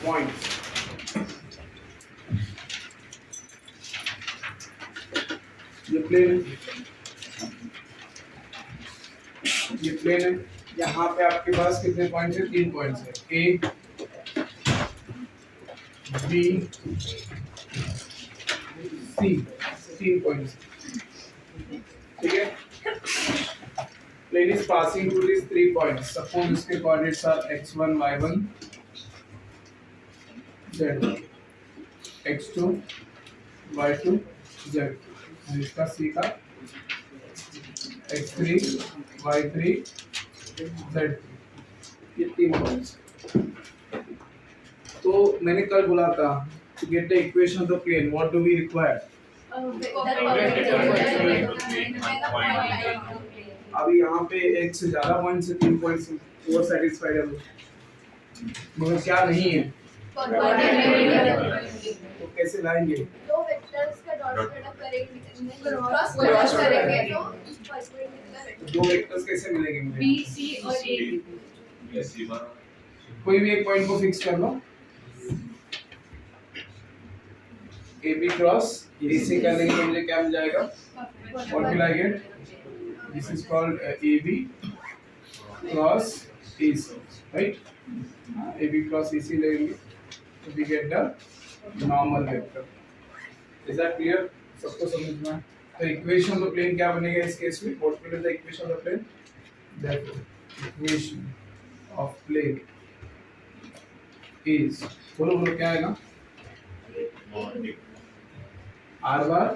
Points. ये plane है, ये प्लेन है। यहाँ पे आपके पास कितने पॉइंट्स है? 3 पॉइंट्स है। A B C, 3 points. ठीक है। Plane is passing through these 3 points. Suppose इसके coordinates are x1, y1, z1, x2, y2, z2, और इसका c का x3, y3, z3, ये 3 points। तो मैंने कल बोला था to get the equation of the plane, what do we require? अभी यहाँ पे एक से ज्यादा पॉइंट से 3 पॉइंट्स वो सेटिस्फाइड है, मगर क्या नहीं है? तो कैसे लाएंगे? दो वेक्टर्स का डॉट प्रोडक्ट करेंगे, क्रॉस करेंगे तो दो वेक्टर्स कैसे मिलेंगे मुझे? बी सी और ए। कोई भी एक पॉइंट को फिक्स कर लो, ए बी क्रॉस ए सी करने के लिए मुझे क्या मिल जाएगा? What will I get? This is called A B cross A C, right? A B cross A C लेंगे तो we get the normal vector. Is that clear? सबको समझ में? तो इक्वेशन ऑफ द प्लेन क्या बनेगा इस केस में? What will be the equation of the plane? That equation of plane is, बोलो बोलो क्या आएगा? R bar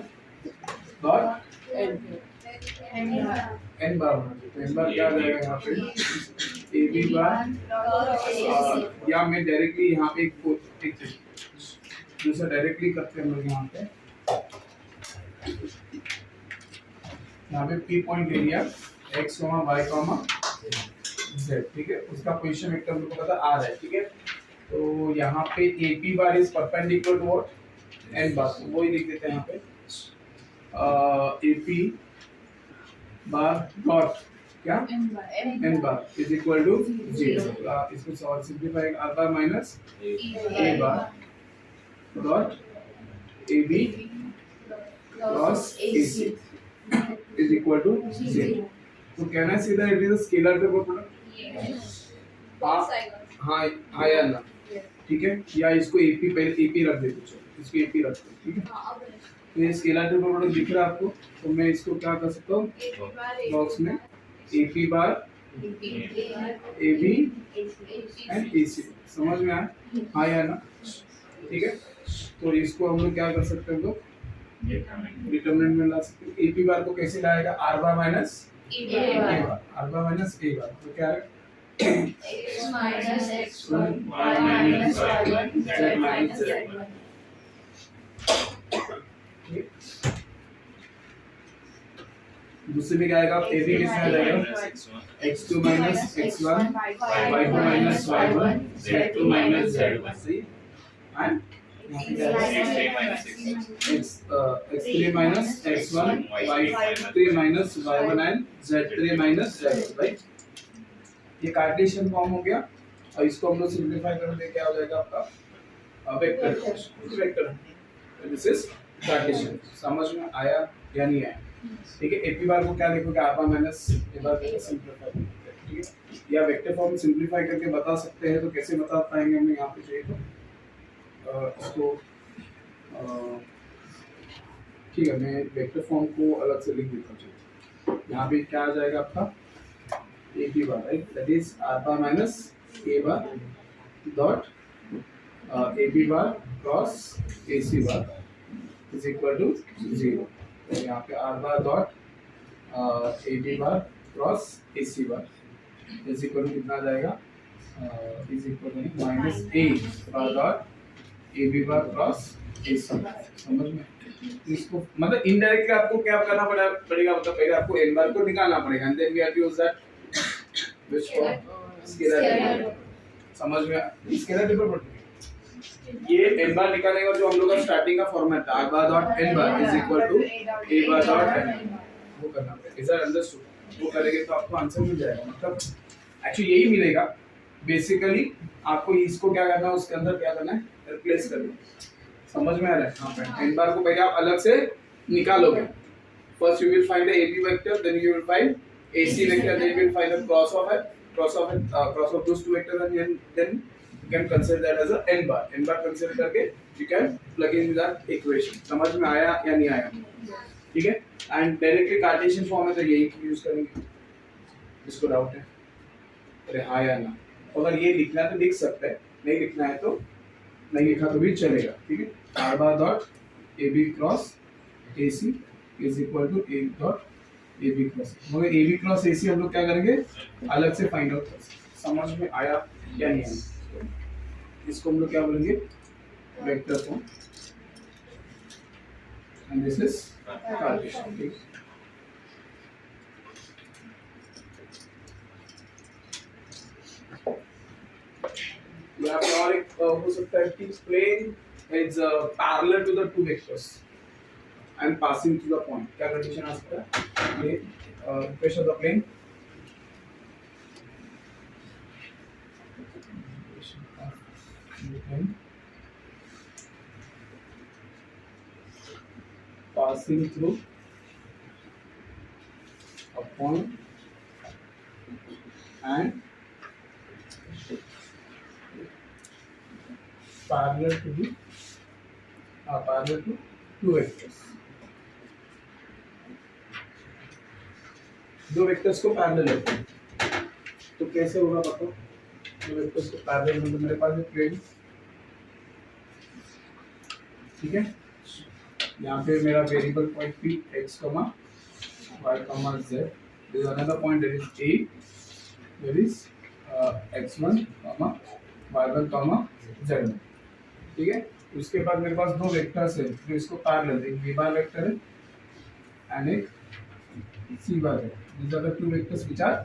dot n bar होना चाहिए। तो एन बार क्या आ जाएगा यहाँ पे? ए बी बार, या मैं डायरेक्टली यहाँ पे एक दूसरा डायरेक्टली करते हैं हम लोग यहाँ पे पी पॉइंट ले लिया x, y, z, ठीक है। उसका पोजीशन वेक्टर हमको पता आर है, ठीक है। तो यहाँ पे A P bar is perpendicular to what? N bar, तो वही लिख देते हैं यहाँ पे ए पी बार डॉट क्या? N bar is equal to 0। इसको और simplify, R bar minus A bar dot A B cross A C is equal to 0। तो कहना है सीधा it is a scalar paper product. हाँ या ना? ठीक है। या इसको एपी, पहले एपी रख देते, चलो इसको एपी रख दो, ठीक है। तो ये स्केलर पेपर प्रोडक्ट दिख रहा है आपको, तो मैं इसको क्या कर सकता हूँ बॉक्स में AP bar A B and A C, समझ में आया? हाँ या ना? ठीक है। तो इसको हम लोग क्या कर सकते हैं, हम लोग डिटरमिनेंट में ला सकते हैं। एपी बार को कैसे लाएगा? Are bar minus A bar, are bar minus A बार, तो क्या है? x minus x1 y minus y1 z minus z1। दूसरे में क्या आएगा? ए बी किसमें आ जाएगा? x2 minus x1 y2 minus y1 z2 minus z1, सही। And x3 minus x1 y3 minus y1 and z3 minus z1, right? ये Cartesian form हो गया, और इसको हम लोग सिंपलीफाई करेंगे, क्या हो जाएगा आपका? Vector, vector. This is Cartesian. समझ में आया या नहीं आया? ठीक है। एपी बार को क्या लिखोगे? आर बार माइनस ए बार करके सिंपलीफाई करेंगे, ठीक है। या वेक्टर फॉर्म सिंपलीफाई करके बता सकते हैं, तो कैसे बता पाएंगे हम यहाँ पे? चाहिए तो इसको ठीक है, मैं वेक्टर फॉर्म को अलग से लिख देता हूँ। यहाँ पे क्या आ जाएगा आपका? A B bar, right? That is R bar minus A bar dot A B bar cross A C bar is equal to 0। तो यहाँ पे R bar dot A B bar cross A C bar is equal to कितना आ जाएगा? Is equal to minus A bar dot A B bar cross A C. समझ में? इसको मतलब इनडायरेक्टली आपको क्या करना पड़ेगा? मतलब पहले आपको एन बार को निकालना पड़ेगा, and then we have to use that which scalar. समझ में? स्केलर पेपर पढ़ते ये एन बार निकालने का जो हम लोग का स्टार्टिंग का फॉर्मेट था, r bar dot n bar is equal to a bar dot n, वो करना पड़ेगा। Is that understood? वो करेंगे तो आपको आंसर मिल जाएगा। मतलब एक्चुअली यही मिलेगा, बेसिकली आपको इसको क्या करना है, उसके अंदर क्या करना है, रिप्लेस करना है। समझ में आ रहा है? हाँ, एन बार को पहले आप अलग से निकालोगे। First you will find the AB vector, then you will find AC vector, then you will find the cross of it, cross of those two vectors, and then you can consider that as a n bar. N bar consider करके you can plug in that equation. समझ में आया या नहीं आया? ठीक है? And directly Cartesian form में तो यही यूज करेंगे। इसको डाउट है? अरे हाँ या ना? अगर ये लिखना है तो लिख सकते हैं, नहीं लिखना है तो नहीं लिखा तो भी चलेगा। ठीक है? r bar dot ab cross ac is equal to a dot AB cross, मगर AB क्रॉस AC हम लोग क्या करेंगे, अलग से फाइंड आउट करेंगे। समझ में आया या नहीं आया? इसको हम लोग क्या बोलेंगे, vector form, and this is Cartesian. ठीक, यहाँ पे और एक हो सकता है कि plane is parallel to the two vectors and passing through the point. क्या कंडीशन आ सकता है? Plane, pressure the plane, passing through a point and parallel to two vectors. दो वेक्टर्स को पैरेलल होते हैं तो कैसे होगा बताओ? दो वेक्टर्स को पैरेलल मतलब मेरे पास एक प्लेन, ठीक है, यहाँ पे मेरा variable point p x, y, z, there is another point that is a, there is x1, y1, z1, ठीक है। उसके बाद मेरे पास दो वेक्टर्स है जो इसको पैरेलल, एक v बार वेक्टर है एंड एक c बार है। These are the two vectors which are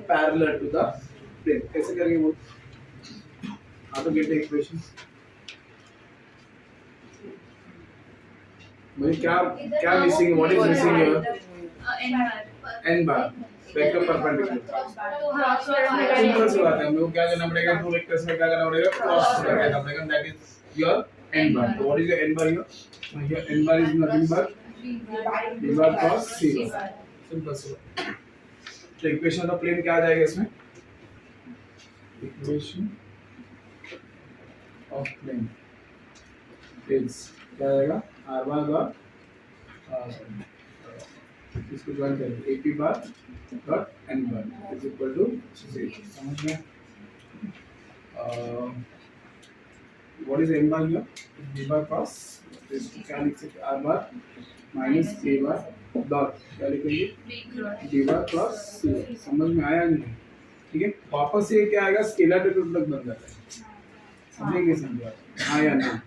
parallel to the plane. कैसे करेंगे वो? How to get the equation? मुझे क्या मिसिंग है? What is missing here? n bar vector perpendicular. Simple सी बात है, हम लोग क्या करना पड़ेगा, दो वेक्टर्स में क्या करना पड़ेगा, क्रॉस करना पड़ेगा। That is your n bar. So what is your n bar here? Here n bar is nothing but v bar cross c bar. Simple सी बात। तो इक्वेशन ऑफ प्लेन क्या आ जाएगा इसमें? इक्वेशन ऑफ प्लेन इज क्या आएगा, r bar dot, इसको ज्वाइन करेंगे, ap bar dot n bar is equal to 0। समझ में? What is n bar here? v bar cross, इसको क्या लिख सकते हैं, r bar minus a bar dot, क्या लिखेंगे, d बार प्लस c। समझ में आया नहीं? ठीक है, वापस से क्या आएगा, स्केलर टू प्रोडक्ट बन जाता है। समझेंगे? समझा? हाँ या ना?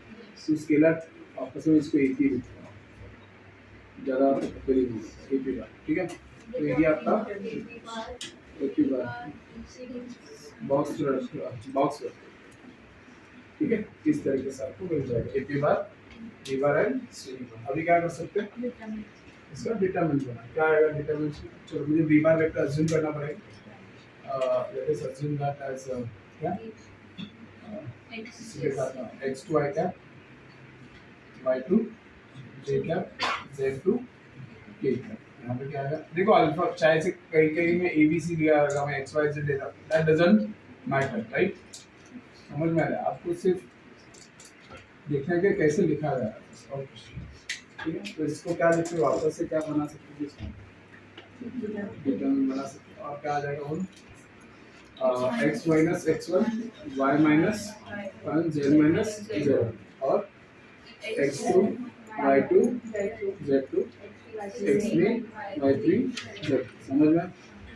तो स्केलर वापस में इसको एक ही लिखते हैं, ज़्यादा करीब एक ही बार। ठीक है, तो ये आपका एक ही बार बॉक्स, ठीक है, इस तरीके से आपको मिल जाएगा एक ही बार d बार एंड c बार। अभी क्या कर सकते हैं, इसका डिटरमिनेंट बना, क्या आएगा डिटरमिनेंट? चलो मुझे v बार वेक्टर अज्यूम करना पड़ेगा। Let us assume that as क्या, x2 i cap, y2 j cap, z2 k cap. यहाँ पे क्या आएगा, देखो अल्फा चाहे से कहीं में abc लिया होगा, मैं x y z लेता, दैट डजंट मैटर, राइट? समझ में आ रहा है? आपको सिर्फ देखना है कि कैसे लिखा जा रहा है और कुछ। ठीक है, तो इसको क्या लिखते हैं, वापस से क्या बना सकते हैं, इसको डिटरमिनेंट बना सकते हैं, और क्या आ जाएगा वो, x minus x1, y minus 1, z minus z, और x2, y2, z2, x3, y3, z। समझ में?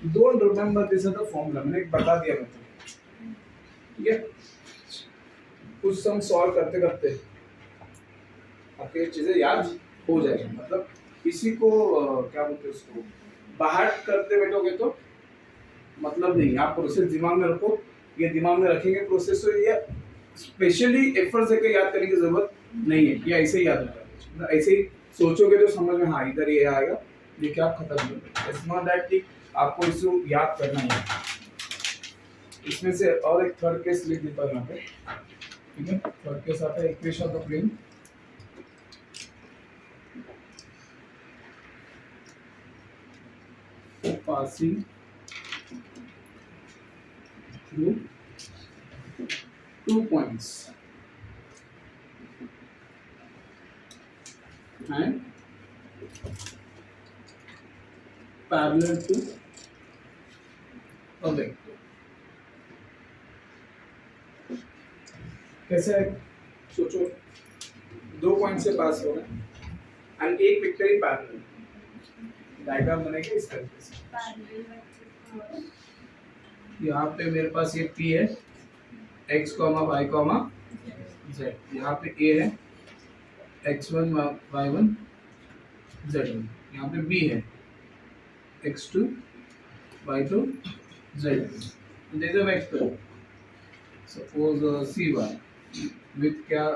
Don't remember this is the formula, मैंने बता दिया मैं। ठीक है, कुछ सम सॉल्व करते करते आपके चीजें याद हो जाएगी। मतलब किसी को क्या बोलते हैं उसको, बाहर करते बैठोगे तो मतलब नहीं, आप प्रोसेस दिमाग में रखो, ये दिमाग में रखेंगे प्रोसेस, तो ये स्पेशली एफर्ट से याद करने की जरूरत नहीं है, ये ऐसे ही याद होता है। मतलब ऐसे ही सोचोगे तो समझ में, हाँ इधर ये आएगा, ये क्या खत्म हो गया। इट्स नॉट दैट कि आपको इसको याद करना है। इसमें से और एक थर्ड केस लिख देता हूँ यहाँ पे, ठीक है। थर्ड केस आता है equation of the plane, passing through 2 points and parallel to a vector। कैसे है सोचो, 2 पॉइंट से पास हो रहा है एंड एक वेक्टर ही पैरेलल, डायग्राम बनेगा इस तरीके से। यहाँ पे मेरे पास ये P है, x, y, z। यहाँ पे A है x1, y1, z1। यहाँ पे B है x2, y2, z2। There is a vector, suppose C1 with क्या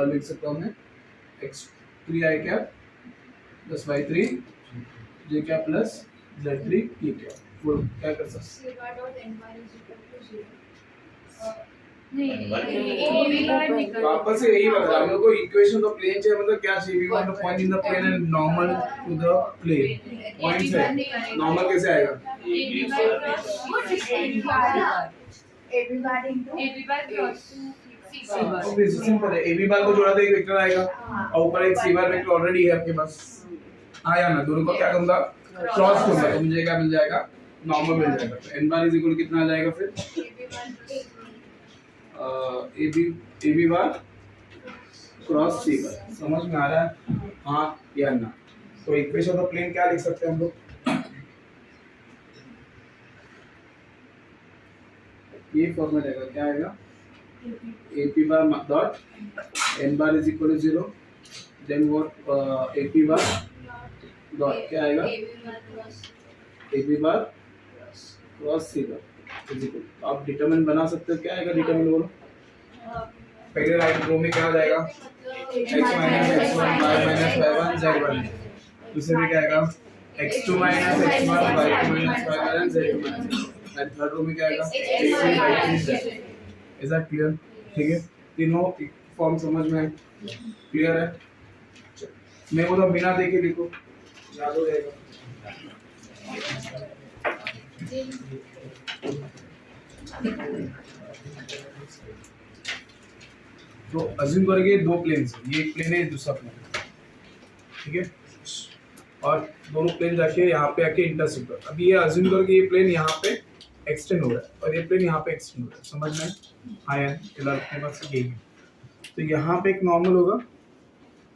लिख सकता हूँ मैं, x3 i cap plus y3 j cap plus z3 k cap. वो क्या कर सकते हैं? वापस से यही बता, हम लोग को इक्वेशन तो प्लेन चाहिए, मतलब क्या चाहिए, we want to point in the plane and normal to the plane. Point है, नॉर्मल कैसे आएगा? ऑब्वियसली सिंपल है, AB बार को जोड़ा तो एक वेक्टर आएगा और ऊपर एक C बार वेक्टर ऑलरेडी है आपके पास। आया ना, दोनों को क्या करूंगा, क्रॉस करूंगा तो मुझे क्या मिल जाएगा, नॉर्मल मिल जाएगा। तो n बार इज इक्वल कितना आ जाएगा फिर, AB बार क्रॉस C बार। समझ में आ रहा है हाँ या ना? तो इक्वेशन ऑफ द प्लेन क्या लिख सकते हैं हम लोग, ये फॉर्मेट आएगा, क्या आएगा, AP bar dot n bar is equal to 0, then what AP bar dot क्या आएगा, AB bar cross C bar is equal. आप डिटरमिनेंट बना सकते हो, क्या आएगा डिटरमिनेंट बोलो, पहले राइट रो में क्या आ जाएगा, x minus x1 y minus y1 z1। दूसरे में क्या आएगा, x2 minus x1 y2 minus y minus z2। And third row में क्या आएगा, x3 y3 z। Is that clear? ठीक है, तीनों फॉर्म समझ में क्लियर है? मैं बोला बिना देखे लिखो, याद हो जाएगा। तो अज्यूम करेंगे दो प्लेन्स, ये एक प्लेन है, दूसरा प्लेन, ठीक है। और दोनों प्लेन जाके यहाँ पे आके इंटरसेक्ट कर। अब ये अज्यूम करो कि ये प्लेन यहाँ पे एक्सटेंड हो रहा है और ये प्लेन यहाँ पे एक्सटेंड हो रहा है, समझ में आया? फिलहाल अपने पास यही है। तो यहाँ पे एक नॉर्मल होगा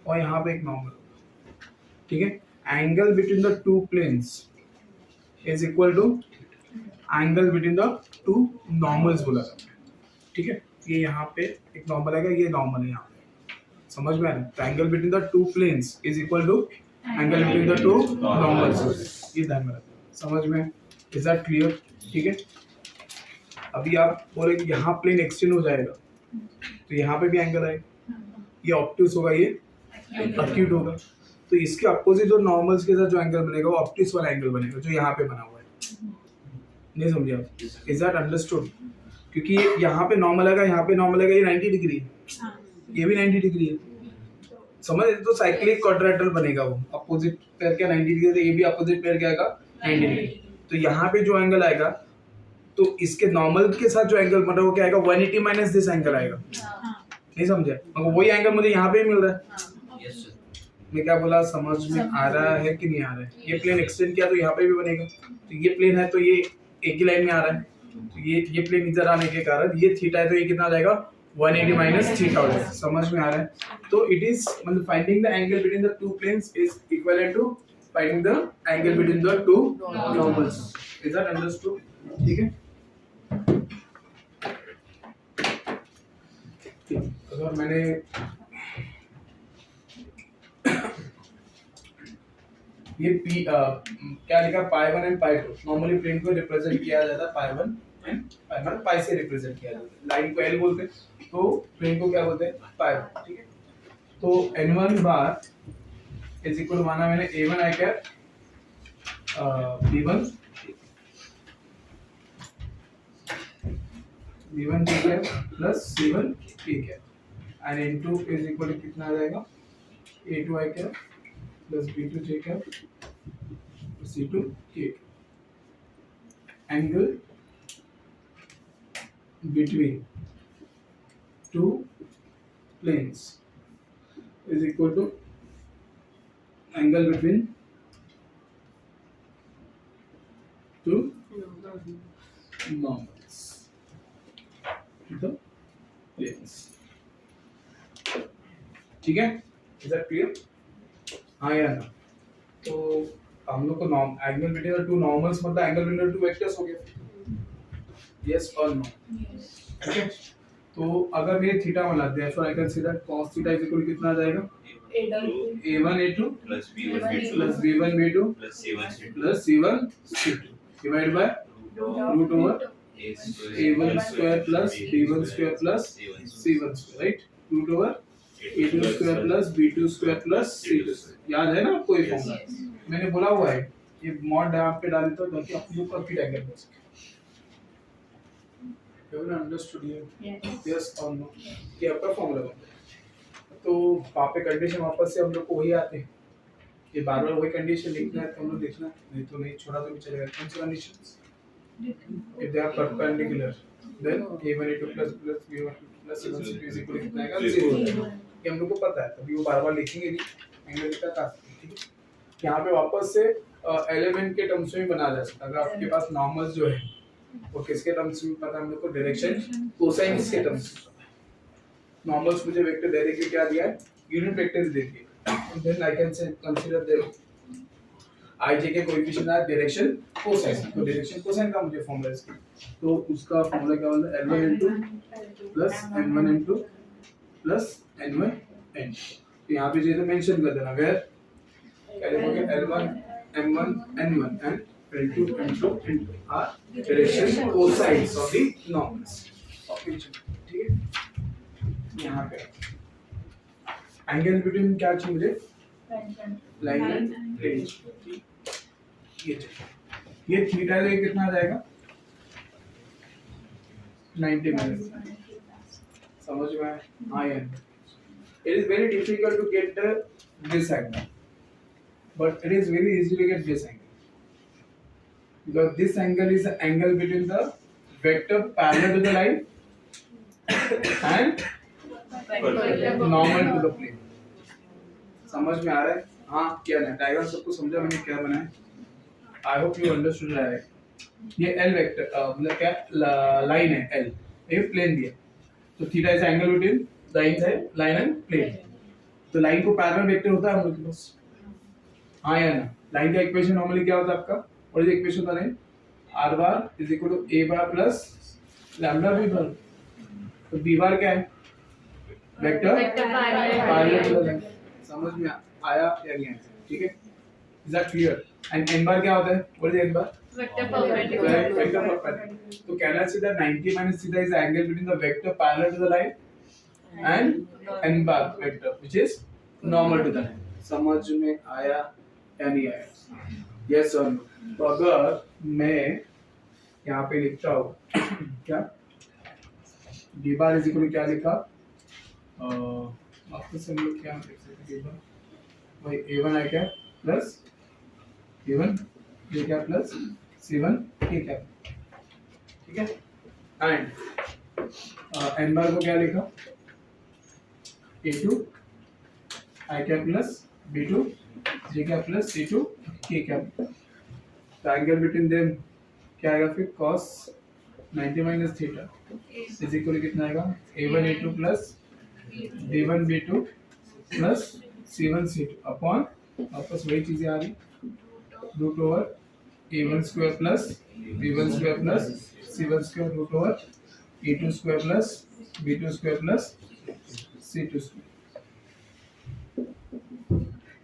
और यहाँ पे एक नॉर्मल होगा, ठीक है। Angle between the two planes is equal to angle between the two normals बोला जाता है, ठीक है। ये यहाँ पे एक नॉर्मल आएगा, ये नॉर्मल है यहाँ पे, समझ में आ रहा है? तो angle between the two planes is equal to angle between the two normals, ये ध्यान में रखना, समझ में? Is that clear? ठीक है। अभी आप बोले कि यहाँ प्लेन एक्सटेंड हो जाएगा तो यहाँ पे भी एंगल आएगा, ये ऑब्ट्यूस होगा, ये एक्यूट होगा। तो इसके अपोजिट जो नॉर्मल्स के साथ जो एंगल बनेगा वो ऑब्ट्यूस वाला एंगल बनेगा, जो यहाँ पे बना हुआ है। नहीं समझे आप? Is that understood? क्योंकि यहाँ पे नॉर्मल आएगा, यहाँ पे नॉर्मल आएगा, ये 90 डिग्री है, ये भी 90 डिग्री है, समझ? तो साइक्लिक क्वाड्रेटल बनेगा, वो अपोजिट पेयर क्या 90 डिग्री, तो ये भी अपोजिट पेयर क्या आएगा 90 डिग्री। तो यहाँ पे जो एंगल आएगा तो इसके नॉर्मल के साथ जो एंगल बन रहा है वो क्या आएगा, 180 माइनस दिस एंगल आएगा। नहीं समझे? मगर वही एंगल मुझे यहाँ पे ही मिल रहा है। मैं क्या बोला, समझ में आ रहा है कि नहीं आ रहा है? ये प्लेन एक्सटेंड किया तो यहाँ पे भी बनेगा, तो ये प्लेन है तो ये एक ही लाइन में आ रहा है, तो ये प्लेन इधर आने के कारण ये थीटा है तो ये कितना आ जाएगा, 180 माइनस थीटा हो जाएगा। समझ में आ रहा है? तो इट इज मतलब finding the angle between the two planes is equivalent to finding the angle between the two normals. Is that understood? ठीक है। अगर मैंने ये P क्या लिखा, pi 1 and pi 2। Normally plane को रिप्रेजेंट किया जाता है पाई 1 एंड पाई 1, पाई से रिप्रेजेंट किया जाता है। लाइन को L बोलते हैं तो प्लेन को क्या बोलते हैं, पाई 1, ठीक है। तो n1 बार इज इक्वल माना मैंने a1 i cap b1 b1 k cap plus c1 k cap and n2 is equal to कितना आ जाएगा a2 i cap plus b2 j cap c2 k एंगल between two planes is equal to angle between two normals to the planes. ठीक है, is that clear? हाँ या ना? तो हम लोग को norm angle between two normals मतलब एंगल बिटवीन टू वेक्टर्स हो गया. यस और नो? ठीक है, तो अगर ये थीटा वाला therefore I can see that cos theta is equal कितना आ जाएगा a1 a2 plus b1 b2 plus b1 b2 plus c1 c2 plus c1 c2 divided by root over a1 square plus b1 square plus c1 square, right? root over a2 square plus b2 square plus c2 square. याद है ना आपको ये formula? मैंने बोला हुआ है ये मॉड यहाँ पे डाल देता हूँ ताकि आप लोग का फिट एंगल हो सके. Everyone understood here? Yes or no? ये आपका फॉर्मूला बनता है. तो वहाँ पे कंडीशन वापस से हम लोग को वही आते हैं. ये बार बार वही कंडीशन लिखना है तो हम लोग देखना है, नहीं तो नहीं छोड़ा तो भी चलेगा. कौन सी conditions? If they are perpendicular, then a1 a2 plus b1 plus c1 c2 is equal to कितना आएगा 0. ये हम लोग को पता है, तभी वो बार बार लिखेंगे नहीं, एंगल का काफी. ठीक है, यहाँ पे वापस से एलिमेंट के टर्म्स में बना जा सकता है. अगर आपके पास नॉर्मल्स जो है वो किसके टर्म्स में पता है हम लोग को? डायरेक्शन कोसाइन्स के टर्म्स में पता है. नॉर्मल्स मुझे वेक्टर डायरेक्टली क्या दिया है? यूनिट वेक्टर दे दिए. Then I can say consider there I J K coefficient है डायरेक्शन कोसाइन. तो डायरेक्शन कोसाइन का मुझे फॉर्मूला इसका, तो उसका फॉर्मूला क्या होता है? l1 plus n1 plus n1 n. तो यहाँ पे जो मेंशन कर देना वेयर क्या लिखोगे? l1 m1 n1 and l2 m2 n2 are direction cosines of the normals of each. ठीक है, यहाँ पे एंगल बिटवीन क्या चाहिए मुझे? Line and plane. ये थीटा है, कितना आ जाएगा? 90 माइनस. समझ में आया? हाँ यार, it is very difficult to get this angle, but it is very easy to get this angle because this angle is the angle between the vector parallel to the line and normal to the plane. समझ में आ रहा है? हाँ, क्या ना diagram सबको समझा मैंने क्या बनाया? आई होप यू अंडरस्टूड रहा है. ये एल वेक्टर मतलब क्या लाइन है एल, ये प्लेन दिया, तो theta is angle between line है लाइन एंड प्लेन. तो लाइन को पैरेलल वेक्टर होता है हम लोग के पास. हाँ या ना? लाइन का इक्वेशन नॉर्मली क्या होता है आपका? और ये इक्वेशन होता है r bar is equal to a bar plus lambda b bar. तो b बार क्या है? Vector parallel to the line. समझ में आया या नहीं आया? ठीक है, is that clear? And n bar क्या होता है? What is n bar? Vector perpendicular. Vector perpendicular. So can I say that 90 minus theta is the angle between the vector parallel to the line and n bar vector which is normal to the line. समझ में आया या नहीं आया? Yes or no? तो अगर मैं यहाँ पे लिखता हूँ क्या d bar is equal to क्या लिखा? वापस हम लोग क्या लिख सकते हैं? d bar भाई a1 i क्या प्लस a1 ये क्या प्लस c1 ये क्या. ठीक है, एंड n बार को क्या लिखा? a2 i क्या प्लस b2 j क्या प्लस c2 k क्या. तो एंगल बिटवीन देम क्या आएगा फिर? cos 90 minus theta is equal कितना आएगा? a1 a2 plus b1 b2 plus c1 c2 upon वापस वही चीजें आ रही root over a1 square plus b1 square plus c1 square root over a2 square plus b2 square plus c2 square.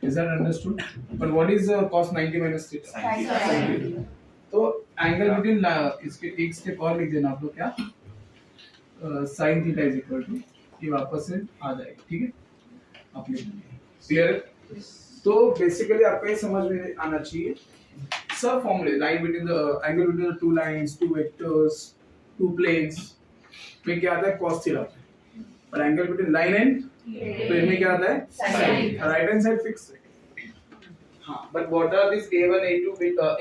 Is that understood? But what is cos 90 minus theta? Sin theta. तो angle between इसके एक step और लिख देना आप लोग क्या? sin theta is equal to ये वापस से आ जाएगा. ठीक है, आप लिख लीजिए. क्लियर? तो बेसिकली आपको ये समझ में आना चाहिए सब फॉर्मूले line between the angle between the two lines, two vectors, two planes, में क्या आता है cos थीटा, और angle between line and plane में क्या आता है sin, right hand side fix है। हाँ, but what are this a1 a2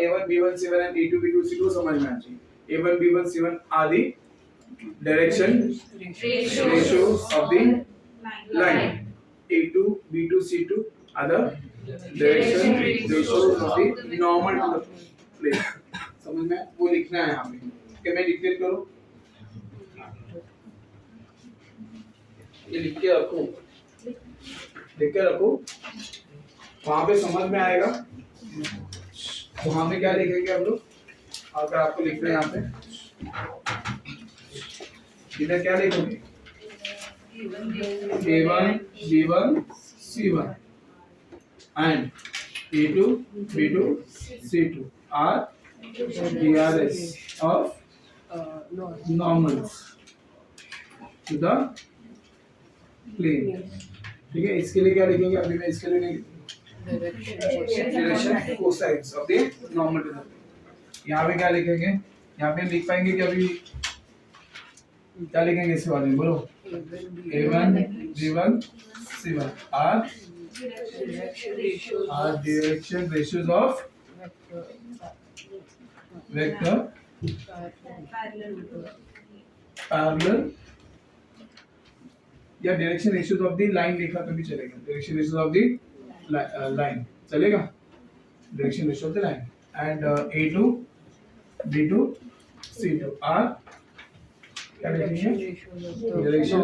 a1 b1 c1 and a2 b2 c2 समझ में आ चाहिए। a1 b1 c1 are the direction ratios of the line, a2 b2 c2 are the direction ratios of the normal to the plane। समझ में? वो लिखना है यहाँ पे। क्या मैं डिक्लेयर करूँ? ये लिख के रखो, वहां पे समझ में आएगा। वहां पे क्या लिखेंगे हम लोग? अगर आपको लिखना है यहाँ पे, इधर क्या लिखोगे? a1 b1 c1 and a2 b2 c2 are DRS of normals to the plane। ठीक है, इसके लिए क्या लिखेंगे? अभी मैं इसके लिए नहीं, direction cosines of the normal to the plane. यहाँ पे क्या लिखेंगे? यहाँ पे लिख पाएंगे कि अभी क्या लिखेंगे इसके बाद में? बोलो। a1 b1 c1 are direction ratios of vector parallel, या direction ratios of the line लिखा तो भी चलेगा। Direction ratios of the line चलेगा, direction ratio of the line and a2 b2 c2 are क्या लिखेंगे? Direction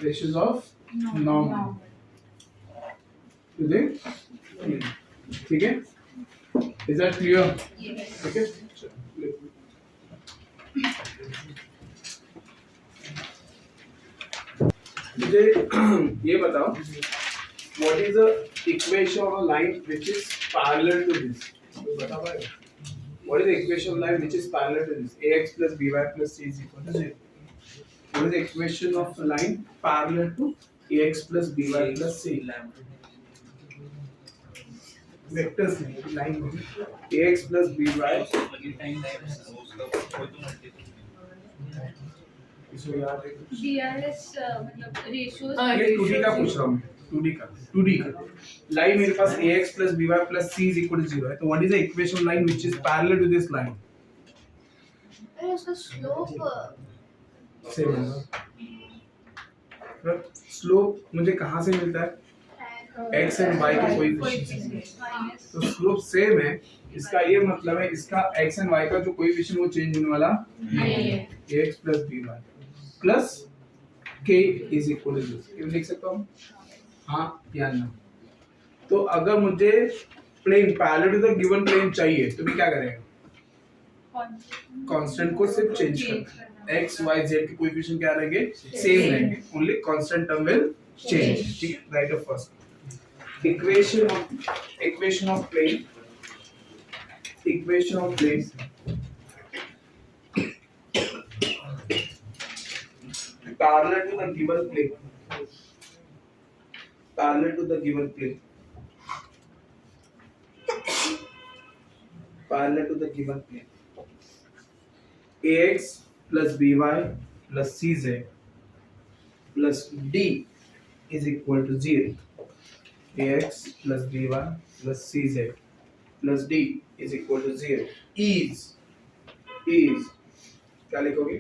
ratios of normal to the plane. ठीक है, इज दैट क्लियर? ठीक है, मुझे ये बताओ, what is the equation of a line which is parallel to this? बता पाएगा? What is the equation of line which is parallel to this? ax plus by plus c is equal to 0. What is the equation of a line parallel to ax plus by plus c? Vectors नहीं, line में ax plus by इसको याद है? DRS मतलब ratios ये 2D का पूछ रहा हूँ मैं, 2D का लाइन मेरे पास ax plus by plus c is equal to 0 है, तो what is the equation of line which is parallel to this line? अरे उसका स्लोप सेम होगा। स्लोप मुझे कहाँ से मिलता है? x एंड y के कोएफिशिएंट से। तो स्लोप सेम है, इसका ये मतलब है इसका x एंड y का जो कोएफिशिएंट वो चेंज होने वाला नहीं है। ax plus by plus k is equal to 0। ये लिख सकता हूँ हाँ या ना? तो अगर मुझे plane parallel to the given plane चाहिए तो भी क्या करेगा? कांस्टेंट को सिर्फ चेंज करना है। x y z के कोएफिशिएंट क्या रहेंगे? सेम रहेंगे, only constant term will change. ठीक, right of first equation of plane parallel to the given plane, parallel to the given plane ax plus by plus cz plus d is equal to 0। ax plus by plus cz plus d is equal to 0 is क्या लिखोगे?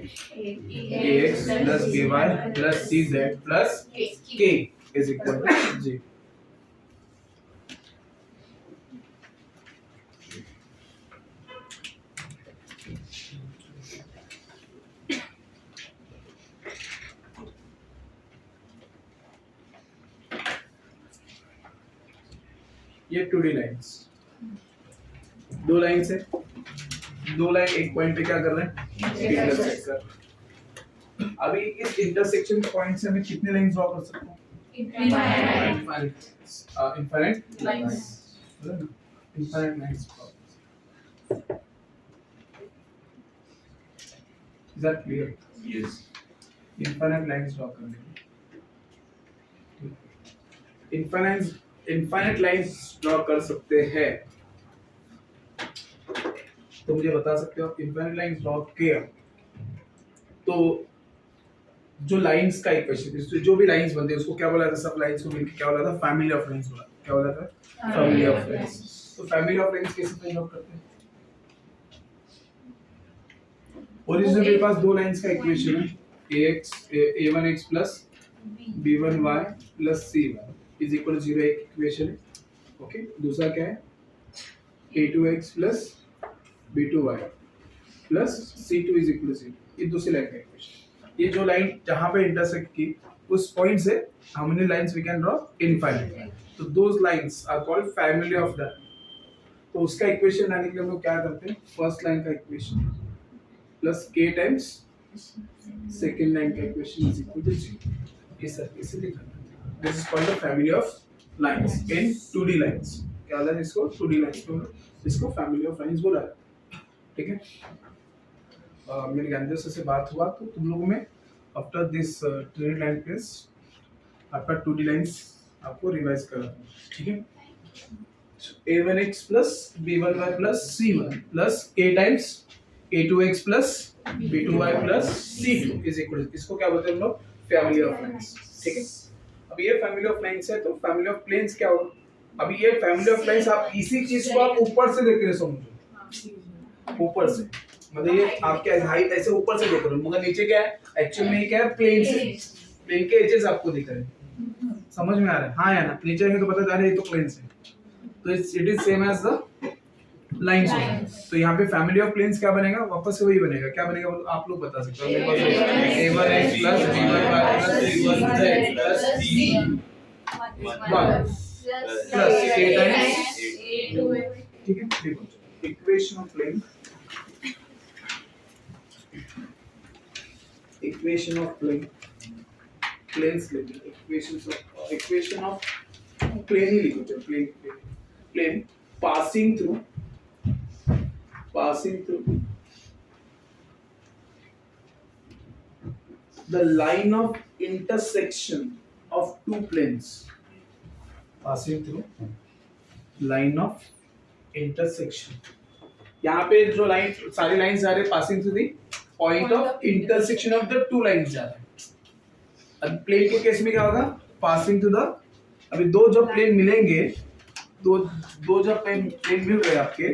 ax plus by plus cz plus k is equal to 0। ये 2D lines, दो lines है, दो line एक point पे क्या कर रहे हैं? इंटरसेक्ट कर। अभी इस इंटरसेक्शन पॉइंट से मैं कितने लाइंस ड्रॉ कर सकता हूँ? Infinite lines. Is that clear? Yes. Infinite lines draw करने इनफाइनाइट लाइंस ड्रॉ कर सकते हैं, तो मुझे बता सकते हो इनफाइनाइट लाइंस ड्रॉ किया तो जो लाइंस का इक्वेशन, जो भी लाइंस बनते हैं उसको क्या बोला था, सब लाइंस को मिलकर क्या बोला था, फैमिली ऑफ लाइंस बोला, क्या बोला था, फैमिली ऑफ लाइंस। तो फैमिली ऑफ लाइंस कैसे फाइंड आउट करते हैं? ओरिजिनल मेरे पास दो लाइंस का इक्वेशन है, a1x plus b1y plus c1 is equal to 0, एक इक्वेशन है। ओके, दूसरा क्या है, a2x plus b2y plus c2 is equal to 0, ये दूसरी लाइन का इक्वेशन। ये जो लाइन जहां पे इंटरसेक्ट की उस पॉइंट से how many lines we can draw, infinite, तो those lines are called family of that. तो उसका इक्वेशन लाने के लिए हम लोग क्या करते हैं, फर्स्ट लाइन का equation plus k times second line का इक्वेशन इज इक्वल टू 0, ये सर इसे लिखना है। This is called the family of lines in 2D lines. क्या बोला है इसको, 2D लाइंस को इसको फैमिली ऑफ लाइंस बोला है। ठीक है, मेरे ज्ञानदेव सर से बात हुआ तो तुम लोगों में after this 3D line test आपका 2D लाइंस आपको रिवाइज करना है। ठीक है, a1x plus b1y plus c1 plus k times a2x plus b2y plus c2 is equal, इसको क्या बोलते हैं हम लोग, फैमिली ऑफ लाइंस। ठीक है, अब ये फैमिली ऑफ लाइंस है तो फैमिली ऑफ प्लेन्स क्या होगा। अभी ये फैमिली ऑफ लाइंस, आप इसी चीज को आप ऊपर से देख रहे समझो, ऊपर से मतलब ये आपके हाइट ऐसे ऊपर से देख रहे हो, मगर नीचे क्या है, एक्चुअल में क्या है, प्लेन से, प्लेन के एजेस आपको दिख रहे हैं, समझ में आ रहा है, हाँ या ना, नीचे है तो पता चल रहा है ये तो प्लेन से, तो it is same as the lines. तो यहाँ पे फैमिली ऑफ प्लेन्स क्या बनेगा, वापस से वही बनेगा, क्या बनेगा आप लोग बता सकते हो, a1x plus b1y plus c1z plus d1 plus k times, ठीक है, देखो equation of plane, equation of plane, planes लेते हैं, इक्वेशन ऑफ प्लेन ही लिखो, चलो plane, plane passing through the line of intersection of two planes, passing through line of intersection। यहाँ पे जो लाइन, सारी लाइंस जा रहे हैं passing through the point of intersection of the two lines जा रहे हैं। अब प्लेन के केस में क्या होगा, पासिंग थ्रू द, अभी दो जब प्लेन मिलेंगे, दो जब प्लेन मिल रहे हैं आपके,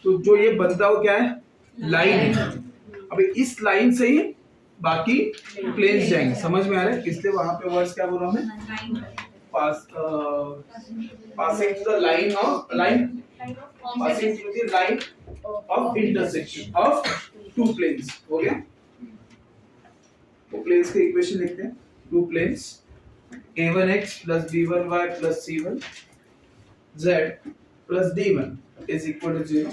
तो जो ये बनता हो क्या है, लाइन है। अभी इस लाइन से ही बाकी प्लेन्स जाएंगे, समझ में आ रहा है, इसलिए वहां पे वर्ड्स क्या बोल रहा हूं मैं, passing through the line of passing through the line of intersection of two planes, हो गया। तो प्लेन्स के इक्वेशन लिखते हैं, two planes a1x plus b1y plus c1z plus d1 is equal to 0,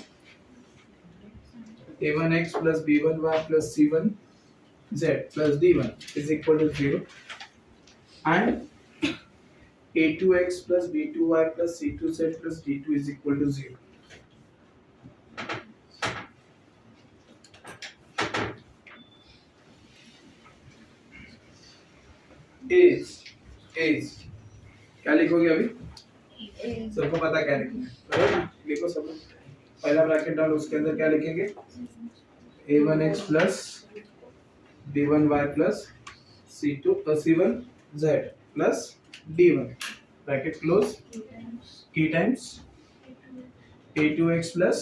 a1x plus b1y plus c1z plus d1 is equal to 0, and a2x plus b2y plus c2z plus d2 is equal to 0। is क्या लिखोगे अभी, सबको पता क्या लिखना है, बराबर लिखो सब। पहला ब्रैकेट डालो, उसके अंदर क्या लिखेंगे, a1x plus b1y plus c2 c1z plus d1 bracket close, k times a2x plus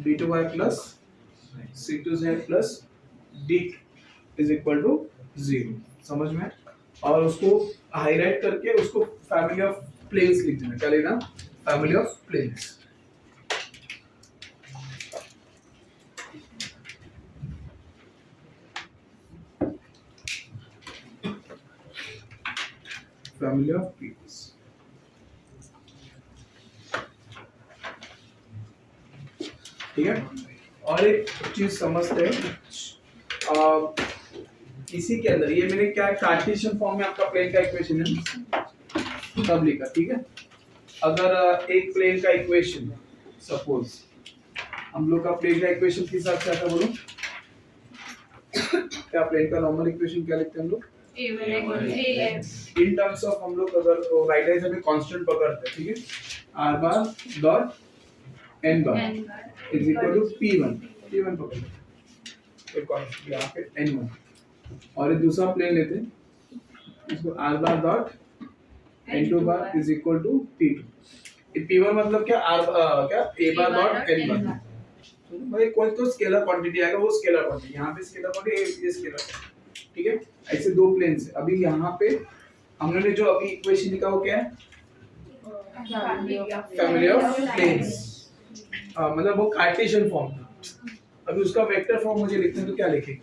b2y plus c2z plus d is equal to 0, समझ में। और उसको हाईलाइट करके उसको फैमिली ऑफ प्लेन्स लिख देना, क्या लेना, family of planes. Family of planes, ठीक है। और एक चीज समझते हैं, इसी के अंदर ये मैंने क्या कार्टेशियन फॉर्म में आपका प्लेन का इक्वेशन है तब लिखा, ठीक है। अगर एक प्लेन का इक्वेशन, सपोज हम लोग का प्लेन का इक्वेशन किस हिसाब से आता, बोलो क्या प्लेन का नॉर्मल इक्वेशन क्या लिखते हैं हम लोग, इन टर्म्स ऑफ, हम लोग अगर राइट हैंड साइड में कांस्टेंट पकड़ते हैं, ठीक है, r bar dot n bar is equal to p1 पकड़ो, तो कांस्टेंट यहाँ पे n1 और एक दूसरा प्लेन लेते हैं, इसको r bar dot n2 bar is equal to p2। P1 मतलब क्या क्या a bar dot n bar, मतलब कोई तो स्केलर क्वांटिटी आएगा, वो स्केलर क्वांटिटी, यहाँ पे स्केलर क्वांटिटी, ये स्केलर, ठीक है। ऐसे दो प्लेन से अभी यहाँ पे हमने जो अभी इक्वेशन लिखा वो क्या है, फैमिली ऑफ प्लेन्स, मतलब वो कार्टेशियन फॉर्म था। अभी उसका वेक्टर फॉर्म मुझे लिखना है तो क्या लिखेंगे,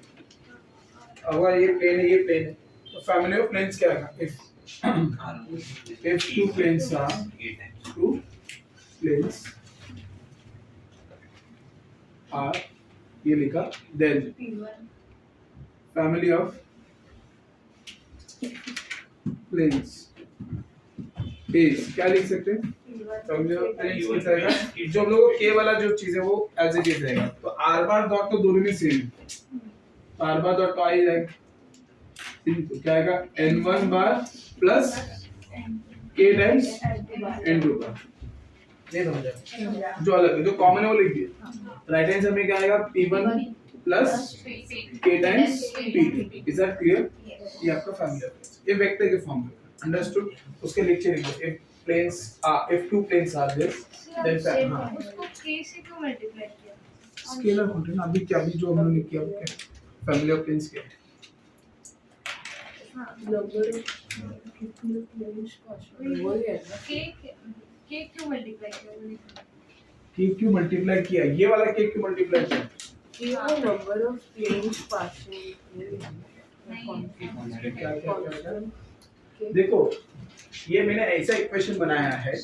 अगर ये प्लेन है, ये प्लेन है, तो फैमिली ऑफ प्लेन्स क्या आएगा, if two planes are two planes are, ये लिखा, then family of planes is, क्या लिख सकते हैं, फैमिली ऑफ प्लेन्स किस आएगा, जो हम लोग को k वाला जो चीज है वो एज इट इज रहेगा, तो r बार डॉट तो दोनों में सेम है, r बार डॉट तो आ ही जाएगा, क्या आएगा n1 बार प्लस k टाइम्स n2 बार, नहीं समझा, जो अलग है, जो कॉमन है वो लिख दिया, राइट हैंड साइड में क्या आएगा p1 plus k times p2, is that clear, ये आपका फैमिली ऑफ प्लेन्स, ये वेक्टर के फॉर्म में, अंडरस्टूड। उसके लेक्चर लिखो, if planes are, if two planes are this, then हाँ, उसको k से क्यों मल्टीप्लाई किया? स्केलर क्वांटिटी ना, अभी क्या, अभी जो हमने किया वो क्या, फैमिली ऑफ प्लेन्स क्या है, k क्यों मल्टीप्लाई किया? k क्यों मल्टीप्लाई किया, ये वाला k क्यों मल्टीप्लाई किया, number of planes passing क्या क्या क्या, देखो ये मैंने ऐसा इक्वेशन बनाया है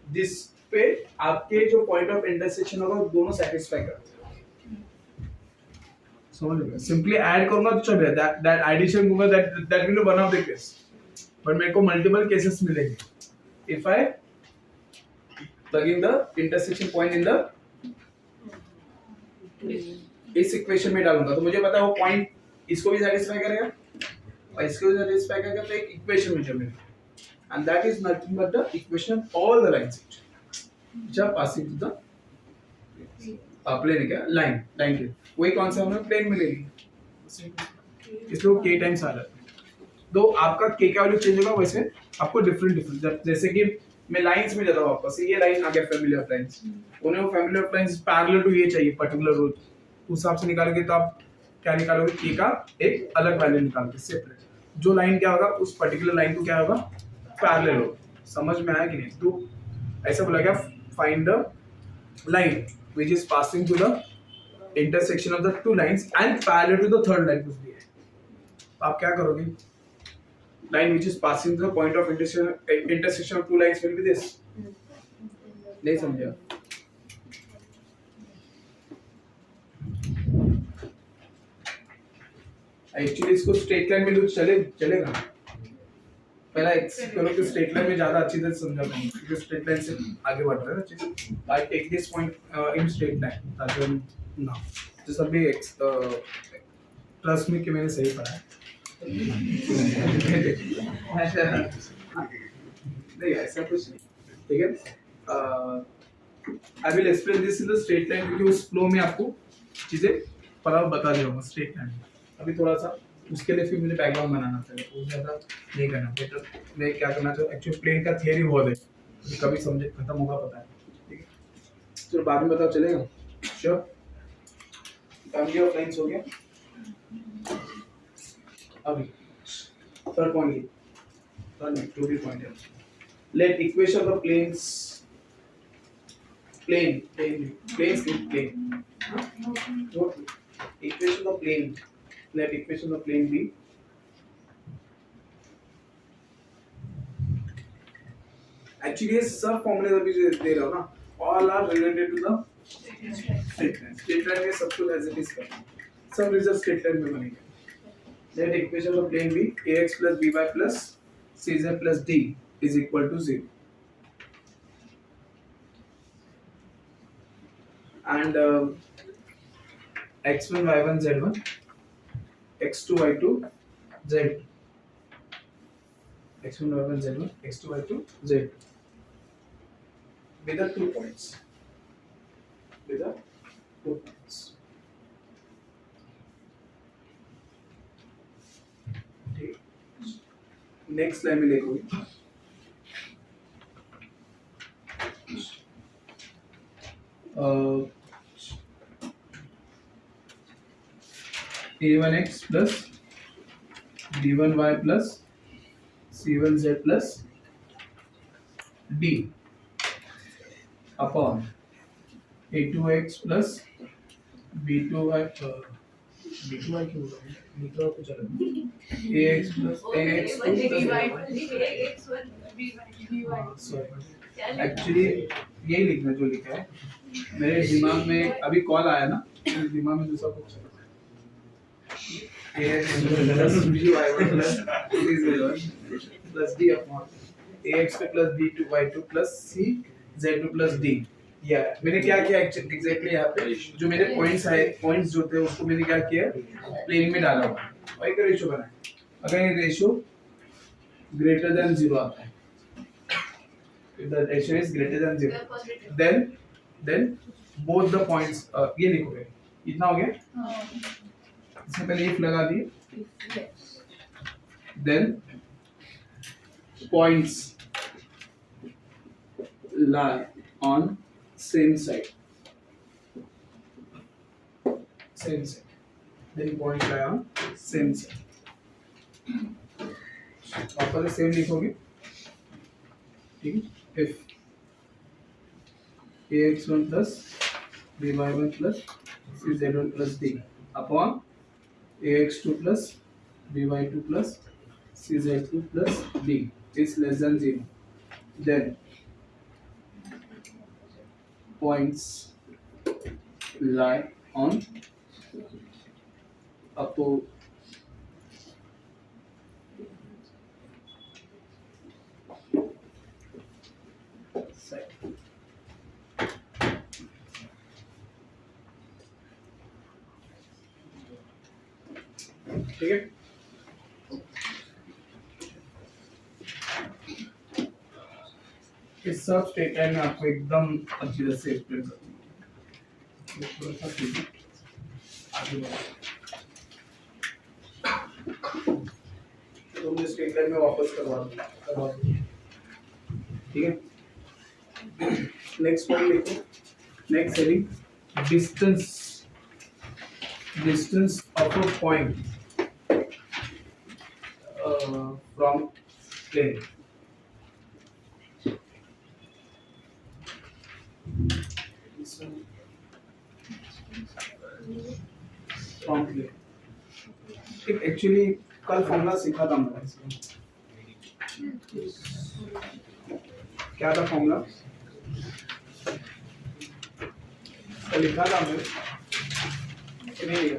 जिस पे आपके जो पॉइंट ऑफ इंटरसेक्शन होगा वो दोनों सेटिस्फाई करते हैं, समझ गए, सिंपली ऐड करूंगा तो चल रहा है, दैट एडिशन दूंगा, that will be one of the case, but मेरे को मल्टीपल केसेस मिलेंगे if I plug in the intersection point in the, इस इक्वेशन में डालूंगा तो मुझे पता है वो पॉइंट इसको भी सेटिस्फाई करेगा और इसको भी सेटिस्फाई करेगा, तो एक इक्वेशन में जमेगा, and that is nothing but the equation of all the lines which are passing to the plane, क्या लाइन, लाइन के वही कौन सा हमने प्लेन में ले ली, इसलिए वो k टाइम्स आ रहा है, तो आपका k का वैल्यू चेंज होगा, वैसे आपको डिफरेंट डिफरेंट, जैसे कि मैं लाइंस में जाता हूं वापस से, ये लाइन आ गया फैमिली ऑफ लाइंस, उन्हें वो family of lines parallel to ये चाहिए पर्टिकुलर रूट, उस हिसाब से निकालोगे तो आप क्या निकालोगे, k का एक अलग वैल्यू निकालोगे सेपरेट, जो लाइन क्या होगा उस पर्टिकुलर लाइन को क्या होगा पैरेलल होगा, समझ में आया कि नहीं, तो ऐसा बोला गया find the line which is passing to the intersection of the two lines and parallel to the third line, कुछ भी है, आप क्या करोगे, line which is passing the point of intersection of two lines will be this, नहीं समझा, actually इसको straight line में लूज चलेगा, पहला करो कि स्ट्रेट लाइन में ज्यादा अच्छी तरह समझा पाऊंगा, क्योंकि स्ट्रेट लाइन से आगे बढ़ रहा है ना चीज, I take this point in straight line ताकि ना जो सभी ट्रस्ट में कि मैंने सही पढ़ा है, नहीं ऐसा कुछ नहीं, ठीक है, I will explain this in the straight line, क्योंकि उस फ्लो में आपको चीजें पता बता दूंगा स्ट्रेट लाइन, अभी थोड़ा सा उसके लिए फिर मुझे बैकग्राउंड बनाना पड़ेगा, वो ज़्यादा नहीं करना, बेटर मैं क्या करना चाहूँ, एक्चुअली प्लेन का थियरी बहुत है, कभी समझे खत्म होगा पता है, ठीक है, चलो बाद में पता चलेगा, श्योर, फैमिली ऑफ लाइंस हो गया, अभी थर्ड पॉइंट, थर्ड नहीं टू बी पॉइंट है, let equation of planes, plane planes plane, equation of plane, let equation of plane be actually ये सब फॉर्मूले अभी जो दे रहा हूँ ना, all are related to the straight line, straight line में सब कुछ as it is करना, सब रिजल्ट straight line में बनेगा, let equation of plane be ax plus by plus cz plus d is equal to 0, and x1 y1 z1 x2 y2 z, x1 y1 z1 x2 y2 z with the 2 points, with the 2 points, next line में लिखोगे a1x plus b1y plus c1z plus d upon a2x plus b2y b2y क्यों बोल रहा हूँ b2y को चलो ax plus ax2 plus sorry actually यही लिखना जो लिखा है मेरे दिमाग में अभी कॉल आया ना मेरे दिमाग में दूसरा कुछ चल रहा है ax plus by1 plus c1 plus d upon ax plus b2y2 plus c z2 plus d या मैंने क्या किया एग्जैक्टली यहाँ पे जो मेरे पॉइंट्स आए पॉइंट्स जो थे उसको मैंने क्या किया प्लेन में डाला हुआ और एक रेशियो बनाया अगर ये रेशियो ग्रेटर देन 0 आता है if the ratio is greater than 0 then both the points ये लिखोगे इतना हो गया इससे पहले if लगा दिए then points lie on same side then points lie on same side वापस से सेम लिखोगे ठीक है if ax1 plus by1 plus cz1 plus d upon ax2 plus by2 plus cz2 plus d is less than 0 then points lie on side ठीक है इस सब statement में आपको एकदम अच्छी तरह से एक्सप्लेन कर दूंगा थोड़ा सा ठीक है आगे बढ़ो तो मैं स्टेटमेंट में वापस करवा दूंगा ठीक है नेक्स्ट पॉइंट लिखो next heading distance of a point from plane from plane actually कल फॉर्मूला सीखा था मैंने क्या था फॉर्मूला लिखा था मैंने नहीं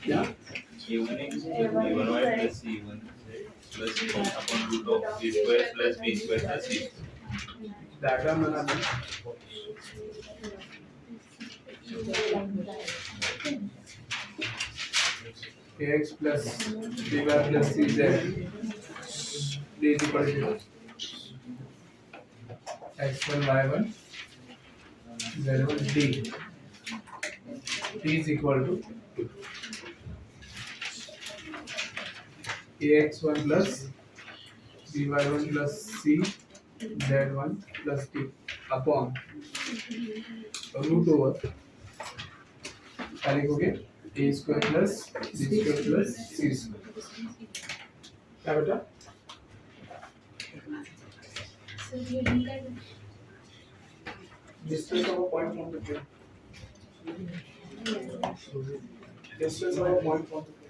क्या a1x plus b1y plus c1 plus upon root of b square plus b square plus c diagram बना दो ax plus by plus cz d is equal to x1 y1 z1 d d is equal to ax1 plus by1 plus c z1 plus d upon root over क्या लिखोगे a square plus b square plus c square क्या बेटा distance of a point from the plane distance of a point from the plane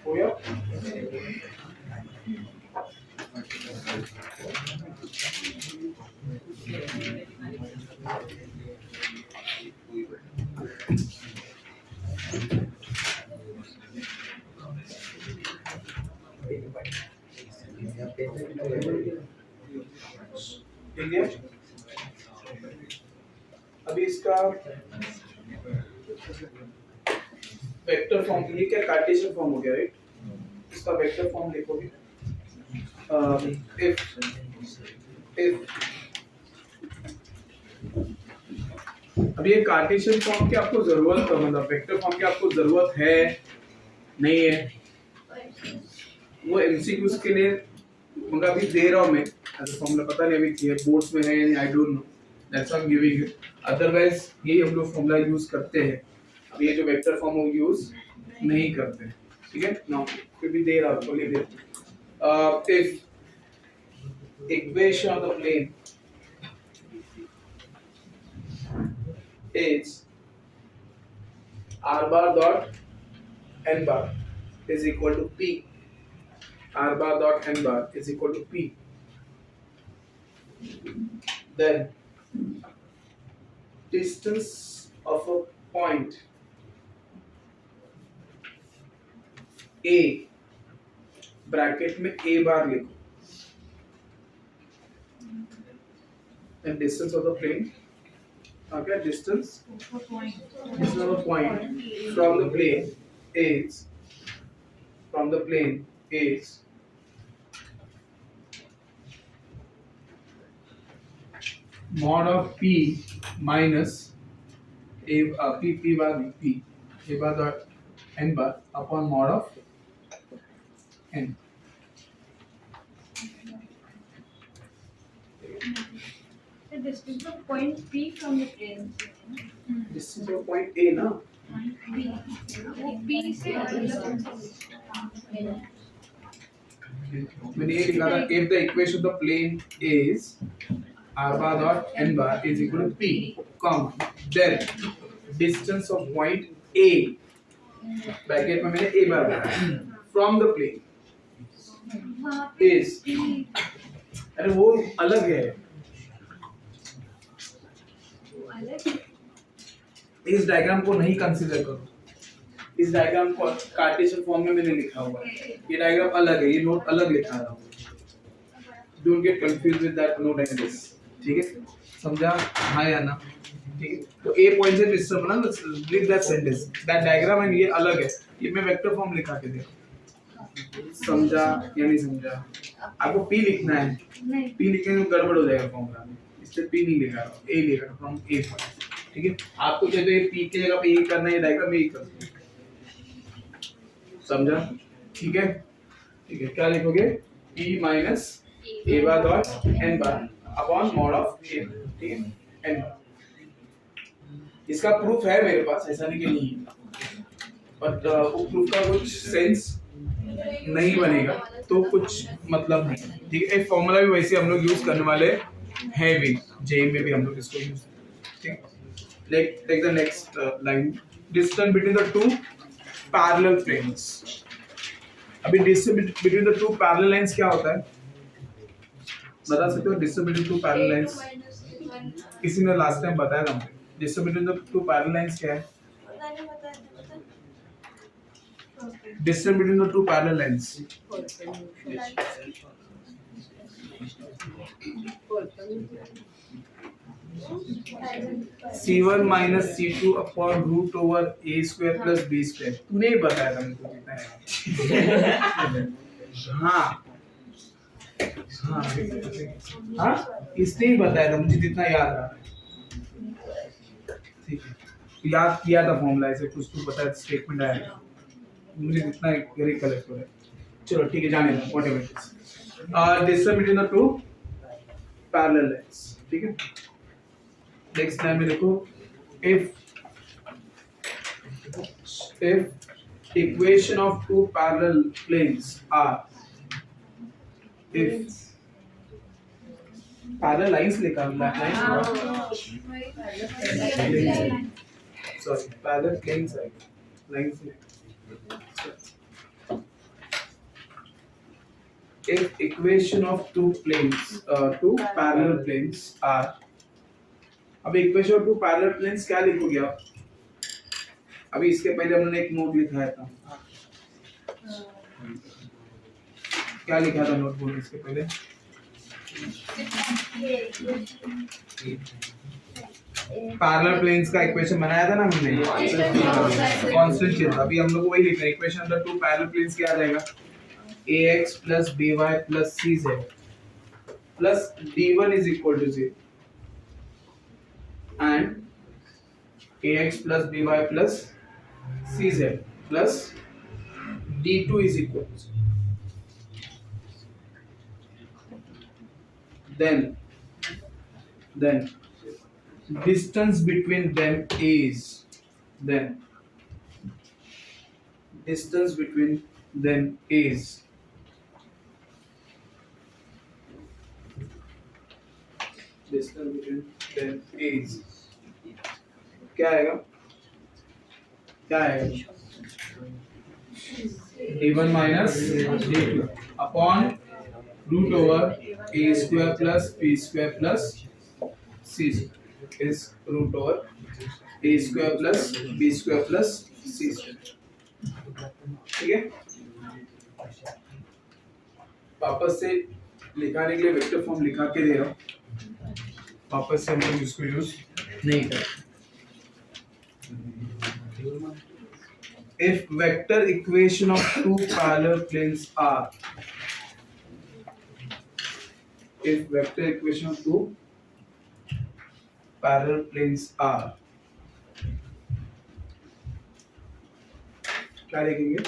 हो गया? ठीक है, अभी इसका वेक्टर फॉर्म, ये क्या कार्टेशियन फॉर्म हो गया, राइट? इसका वेक्टर फॉर्म देखोगे, if अब ये कार्टेशियन फॉर्म की आपको जरूरत है, मतलब वेक्टर फॉर्म की आपको जरूरत है नहीं है, वो एमसीक्यूज के लिए मगर अभी दे रहा हूं मैं ऐसा फॉर्मूला, पता नहीं अभी ये बोर्ड्स में है या I don't know, that's why I am giving it, otherwise ये हम लोग फॉर्मूला यूज करते हैं, अब ये जो वेक्टर फॉर्म वो यूज नहीं करते, ठीक है ना, फिर भी दे रहा हूं, बोलिए दे, if equation of the plane is r bar dot n bar is equal to p, r bar dot n bar is equal to p, then distance of a point a, bracket में a बार लिखो, and distance of the plane, okay, distance of a point from the plane is mod of p minus a p bar dot n bar upon mod of n. The distance of point P from the plane. Distance of point A ना, B. वो P से मैंने ये लिखा था, if the equation of the plane is r bar dot n bar is equal to p, comma, then distance of point A, bracket में मैंने A बार लिखा, from the plane is, अरे वो अलग है, इस डायग्राम को नहीं कंसीडर करो, इस डायग्राम को कार्टेशियन फॉर्म में मैंने लिखा हुआ है, ये डायग्राम अलग है, ये नोट अलग लिखा रहा हूँ, don't get confuse with that note and this, ठीक है, समझा? हाँ या ना? ठीक है, तो ए पॉइंट से डिस्टर्ब बना, लिख that sentence, that diagram and ये अलग है, ये मैं वेक्टर फॉर्म लिखा के दे, समझा या नहीं समझा? आपको पी लिखना है, पी लिखने में गड़बड़ हो जाएगा फॉर्मूला में, इसलिए पी नहीं लिखा रहा, ए लिखा रहा, फ्रॉम ए पॉइंट, ठीक है, आपको चाहिए तो ये पी की जगह पे ये करना है, डायग्राम में ये कर दो, समझा? ठीक है, ठीक है, क्या लिखोगे? p minus a bar dot n bar upon mod of a, ठीक है, n बार, इसका प्रूफ है मेरे पास, ऐसा नहीं कि नहीं है, बट वो प्रूफ का कुछ सेंस नहीं बनेगा, तो कुछ मतलब नहीं, ठीक है, एक फॉर्मूला भी वैसे हम लोग यूज करने वाले हैं भी, जेई में भी हम लोग इसको यूज, ठीक, take the next line, distance between the two parallel planes, अभी distance between the two parallel lines क्या होता है, बता सकते हो? distance between two parallel lines किसी ने लास्ट टाइम बताया था मुझे, distance between the two parallel lines क्या है? distance between the two parallel lines C1 minus C2 upon root over A square plus B square, तूने ही बताया था मुझको कितना है, हाँ हाँ इसने ही बताया था मुझे जितना याद रहा, ठीक है, याद किया था फॉर्मूला, ऐसे कुछ तो बताया, स्टेटमेंट आया था मुझे जितना वेरी कलेक्ट हो रहा है, चलो ठीक है, जाने दो, whatever it is, distance between the two parallel lines, ठीक है, नेक्स्ट लाइन में देखो, if equation of two parallel planes are, if parallel lines लिखा sorry parallel planes lines if equation of two parallel planes are, अब equation of two parallel planes क्या लिखोगे आप? अभी इसके पहले हमने एक नोट लिखा था, क्या लिखा था नोट बोलो इसके पहले? पैरेलल प्लेन्स का इक्वेशन बनाया था ना हमने, कांस्टेंट चीज। अभी हम लोग वही लिख रहे हैं, equation of the two parallel planes क्या आ जाएगा? ax plus by plus cz plus d1 is equal to 0 and ax plus by plus cz plus d2 is equal to 0. Then distance between them is, distance between them is क्या आएगा? d1 minus d2 upon root over a square plus b square plus c is root over a square plus b square plus c square. ठीक है, वापस से लिखाने के लिए vector form लिखा के दे रहा हूँ, वापस से हम लोग इसको यूज नहीं करें। If vector equation of two parallel planes are, if vector equation of two parallel planes are, क्या लिखेंगे?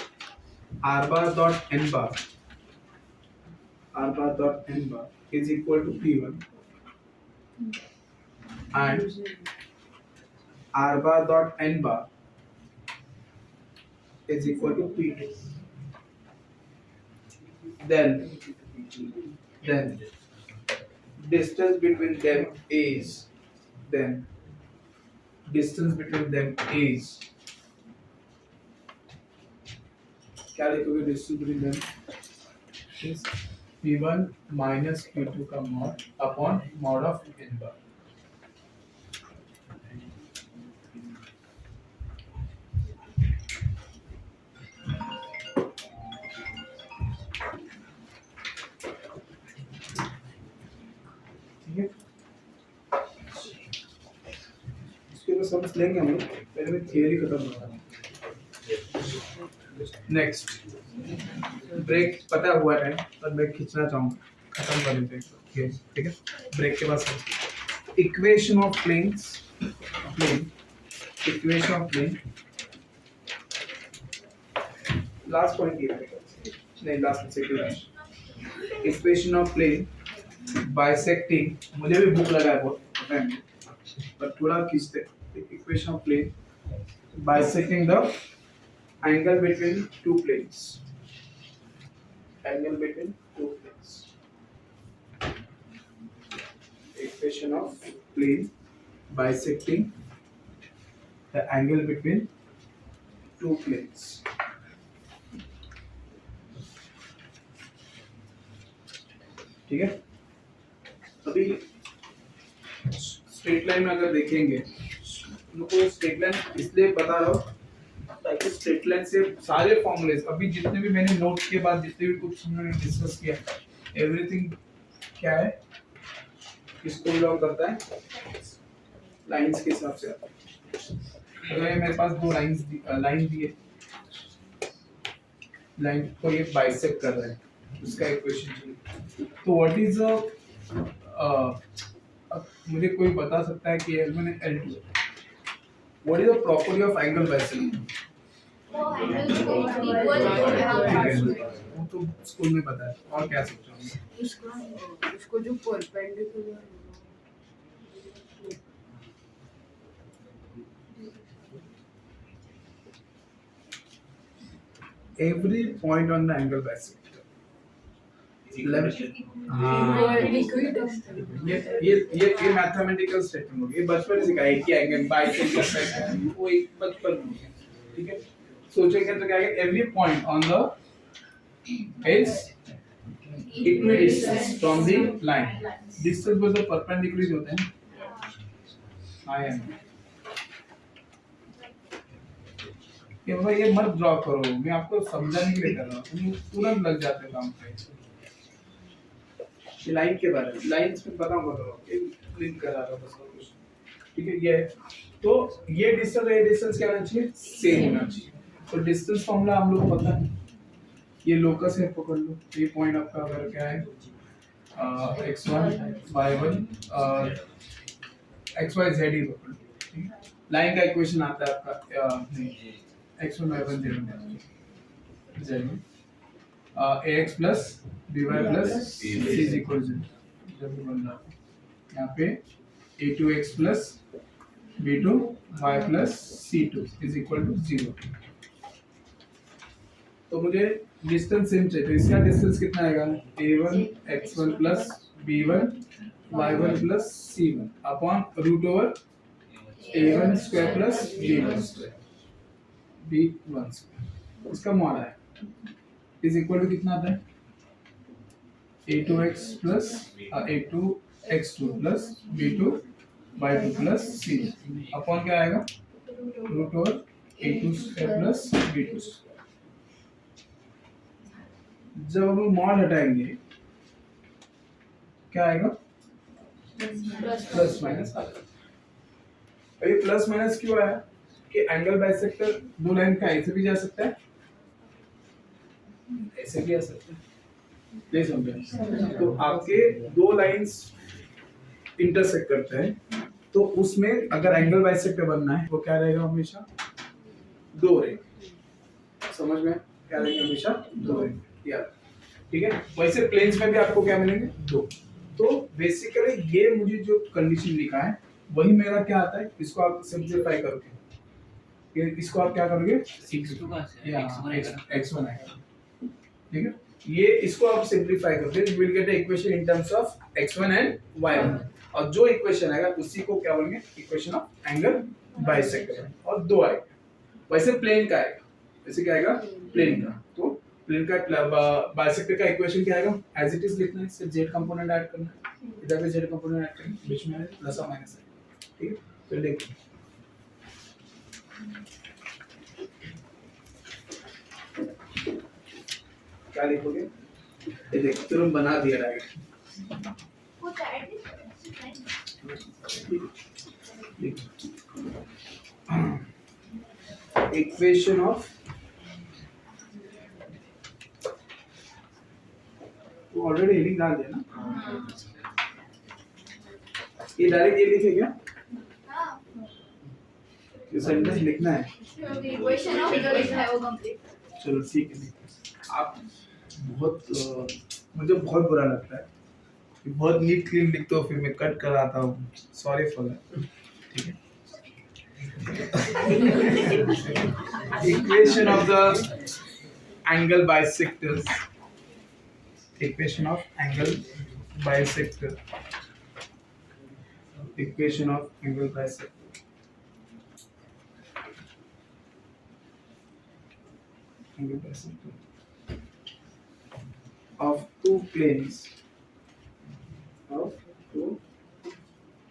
r bar dot n bar is equal to p1 and r bar dot n bar is equal to p2. Then distance between them is, क्या लिखोगे? Distance between them is p1 minus p2 का mod upon mod of n bar. इसके तो समझ लेंगे हम लोग, पहले मैं थियरी खत्म करता हूँ। नेक्स्ट ब्रेक पता हुआ है, पर मैं खींचना चाहूँगा, खत्म कर लेते हैं, ठीक है? ब्रेक के बाद equation of plane, equation of plane, last point ये नहीं, last second, equation of plane bisecting, मुझे भी भूख लगा है बहुत, पर थोड़ा खींचते। Equation of plane bisecting the angle between two planes, equation of plane bisecting the angle between two planes. ठीक है, अभी स्ट्रेट लाइन में अगर देखेंगे, उनको स्ट्रेट लाइन इसलिए बता रहा हूँ ताकि स्ट्रेट लाइन से सारे फॉर्मूलेस, अभी जितने भी मैंने नोट के बाद जितने भी कुछ हमने डिस्कस किया, एवरीथिंग क्या है, किसको बिलोंग करता है? लाइंस के हिसाब से। अगर मेरे पास दो लाइन दी है, लाइन को ये बाइसेक्ट कर रहा है, उसका इक्वेशन चाहिए, तो व्हाट इज मुझे कोई बता सकता है कि L1 and L2, what is the property of angle bisecting? वो तो स्कूल में पता है, और क्या सोच रहा हूँ? उसको जो perpendicular every point on the angle bisector. ये मैथमेटिकल स्टेटमेंट हो गया, ये बचपन से सिखाया कि एंगल बाइसेक्ट करता है, वो एक बचपन में, ठीक है? सोचेंगे तो क्या है, every point on the is equidistance from the line. Distance बोलते परपेंडिकुलर होते हैं। आई एम ये बाबा ये मत ड्रॉ करो, मैं आपको समझाने के लिए कर रहा हूँ, तुम तुरंत लग जाते हो काम पे। ये लाइन के बारे में, लाइंस में बताऊंगा तो एक लिंक करा रहा बस और कुछ। ठीक है, ये तो ये डिस्टेंस क्या होना चाहिए, सेम होना चाहिए। तो डिस्टेंस फॉर्मूला हम लोग को पता है, ये लोकस है, पकड़ लो। ये पॉइंट आपका अगर क्या है x1 y1 और xy z ही पकड़ लो। ठीक है, लाइन का इक्वेशन आता है आपका x1 y1 z में ax plus by plus c is equal to 0 जब बन रहा है यहाँ पे a2x plus b2y plus c2 is equal to 0। तो मुझे डिस्टेंस सेम चाहिए, तो इसका डिस्टेंस कितना आएगा, a1 x1 plus b1 y1 plus c1 upon root over a1 square plus b1 square, इसका मॉड है इज इक्वल टू कितना आता है, a2x plus a2x2 plus b2 y2 plus c upon क्या आएगा, root over a2 square plus b2 square. जब हम mod हटाएंगे क्या आएगा, प्लस माइनस आ जाएगा। ये प्लस माइनस क्यों आया कि एंगल बाइसेक्टर दो लाइन का ऐसे भी जा सकता है, ऐसे भी आ सकता है, नहीं समझे। तो आपके दो लाइंस इंटरसेक्ट करते हैं, तो उसमें अगर एंगल बाइसेक्टर बनना है वो क्या रहेगा, हमेशा दो रहेगा। समझ में, क्या रहेगा, हमेशा दो रहेगा यार। ठीक है, वैसे प्लेन्स में भी आपको क्या मिलेंगे, दो। तो बेसिकली ये मुझे जो कंडीशन लिखा है वही मेरा क्या आता है, इसको आप सिंपलीफाई करोगे, इसको आप क्या करोगे, x1 आएगा। ठीक है, ये इसको आप सिंपलीफाई करोगे, you will get the equation in terms of x1 and y1, और जो इक्वेशन आएगा उसी को क्या बोलेंगे, इक्वेशन ऑफ एंगल बाइसेक्टर, और दो आएगा। वैसे प्लेन का आएगा, वैसे क्या आएगा, प्लेन का। तो प्लेन का बाइसेक्टर का इक्वेशन क्या आएगा, एज इट इज लिखना है, सिर्फ z कंपोनेंट ऐड करना है, इधर पे z कंपोनेंट ऐड करना है, बीच में प्लस और माइनस है। ठीक है, तो देखो क्या लिखोगे, ये देखो तुरंत बना दिया डायरेक्ट। कुछ ऐड इक्वेशन ऑफ, वो ऑलरेडी लिख डाल दिया ना, ये डायरेक्ट ये लिखे क्या, ये सेंटेंस लिखना है, इक्वेशन ऑफ जो लिखा है वो कंप्लीट। चलो ठीक है। आप बहुत मुझे बहुत बुरा लगता है कि बहुत नीट क्लीन लिखते हो, फिर मैं कट कराता हूँ, सॉरी फॉर दैट। ठीक है, equation of the angle bisectors, equation of angle bisector, equation of angle bisector, angle bisector of two planes,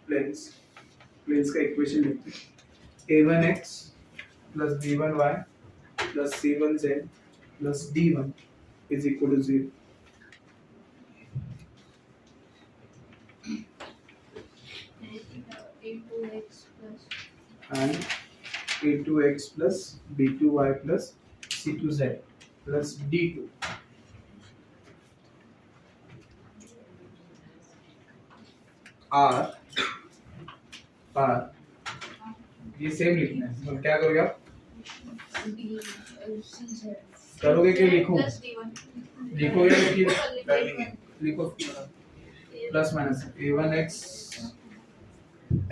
planes का equation लिखते हैं, a1x plus b1y plus c1z plus d1 is equal to 0। and a2x plus b2y plus c2z plus d2 r ये same लिखना है, तो क्या करोगे आप, करोगे कि लिखो, लिखोगे कि लिखो प्लस माइनस a1x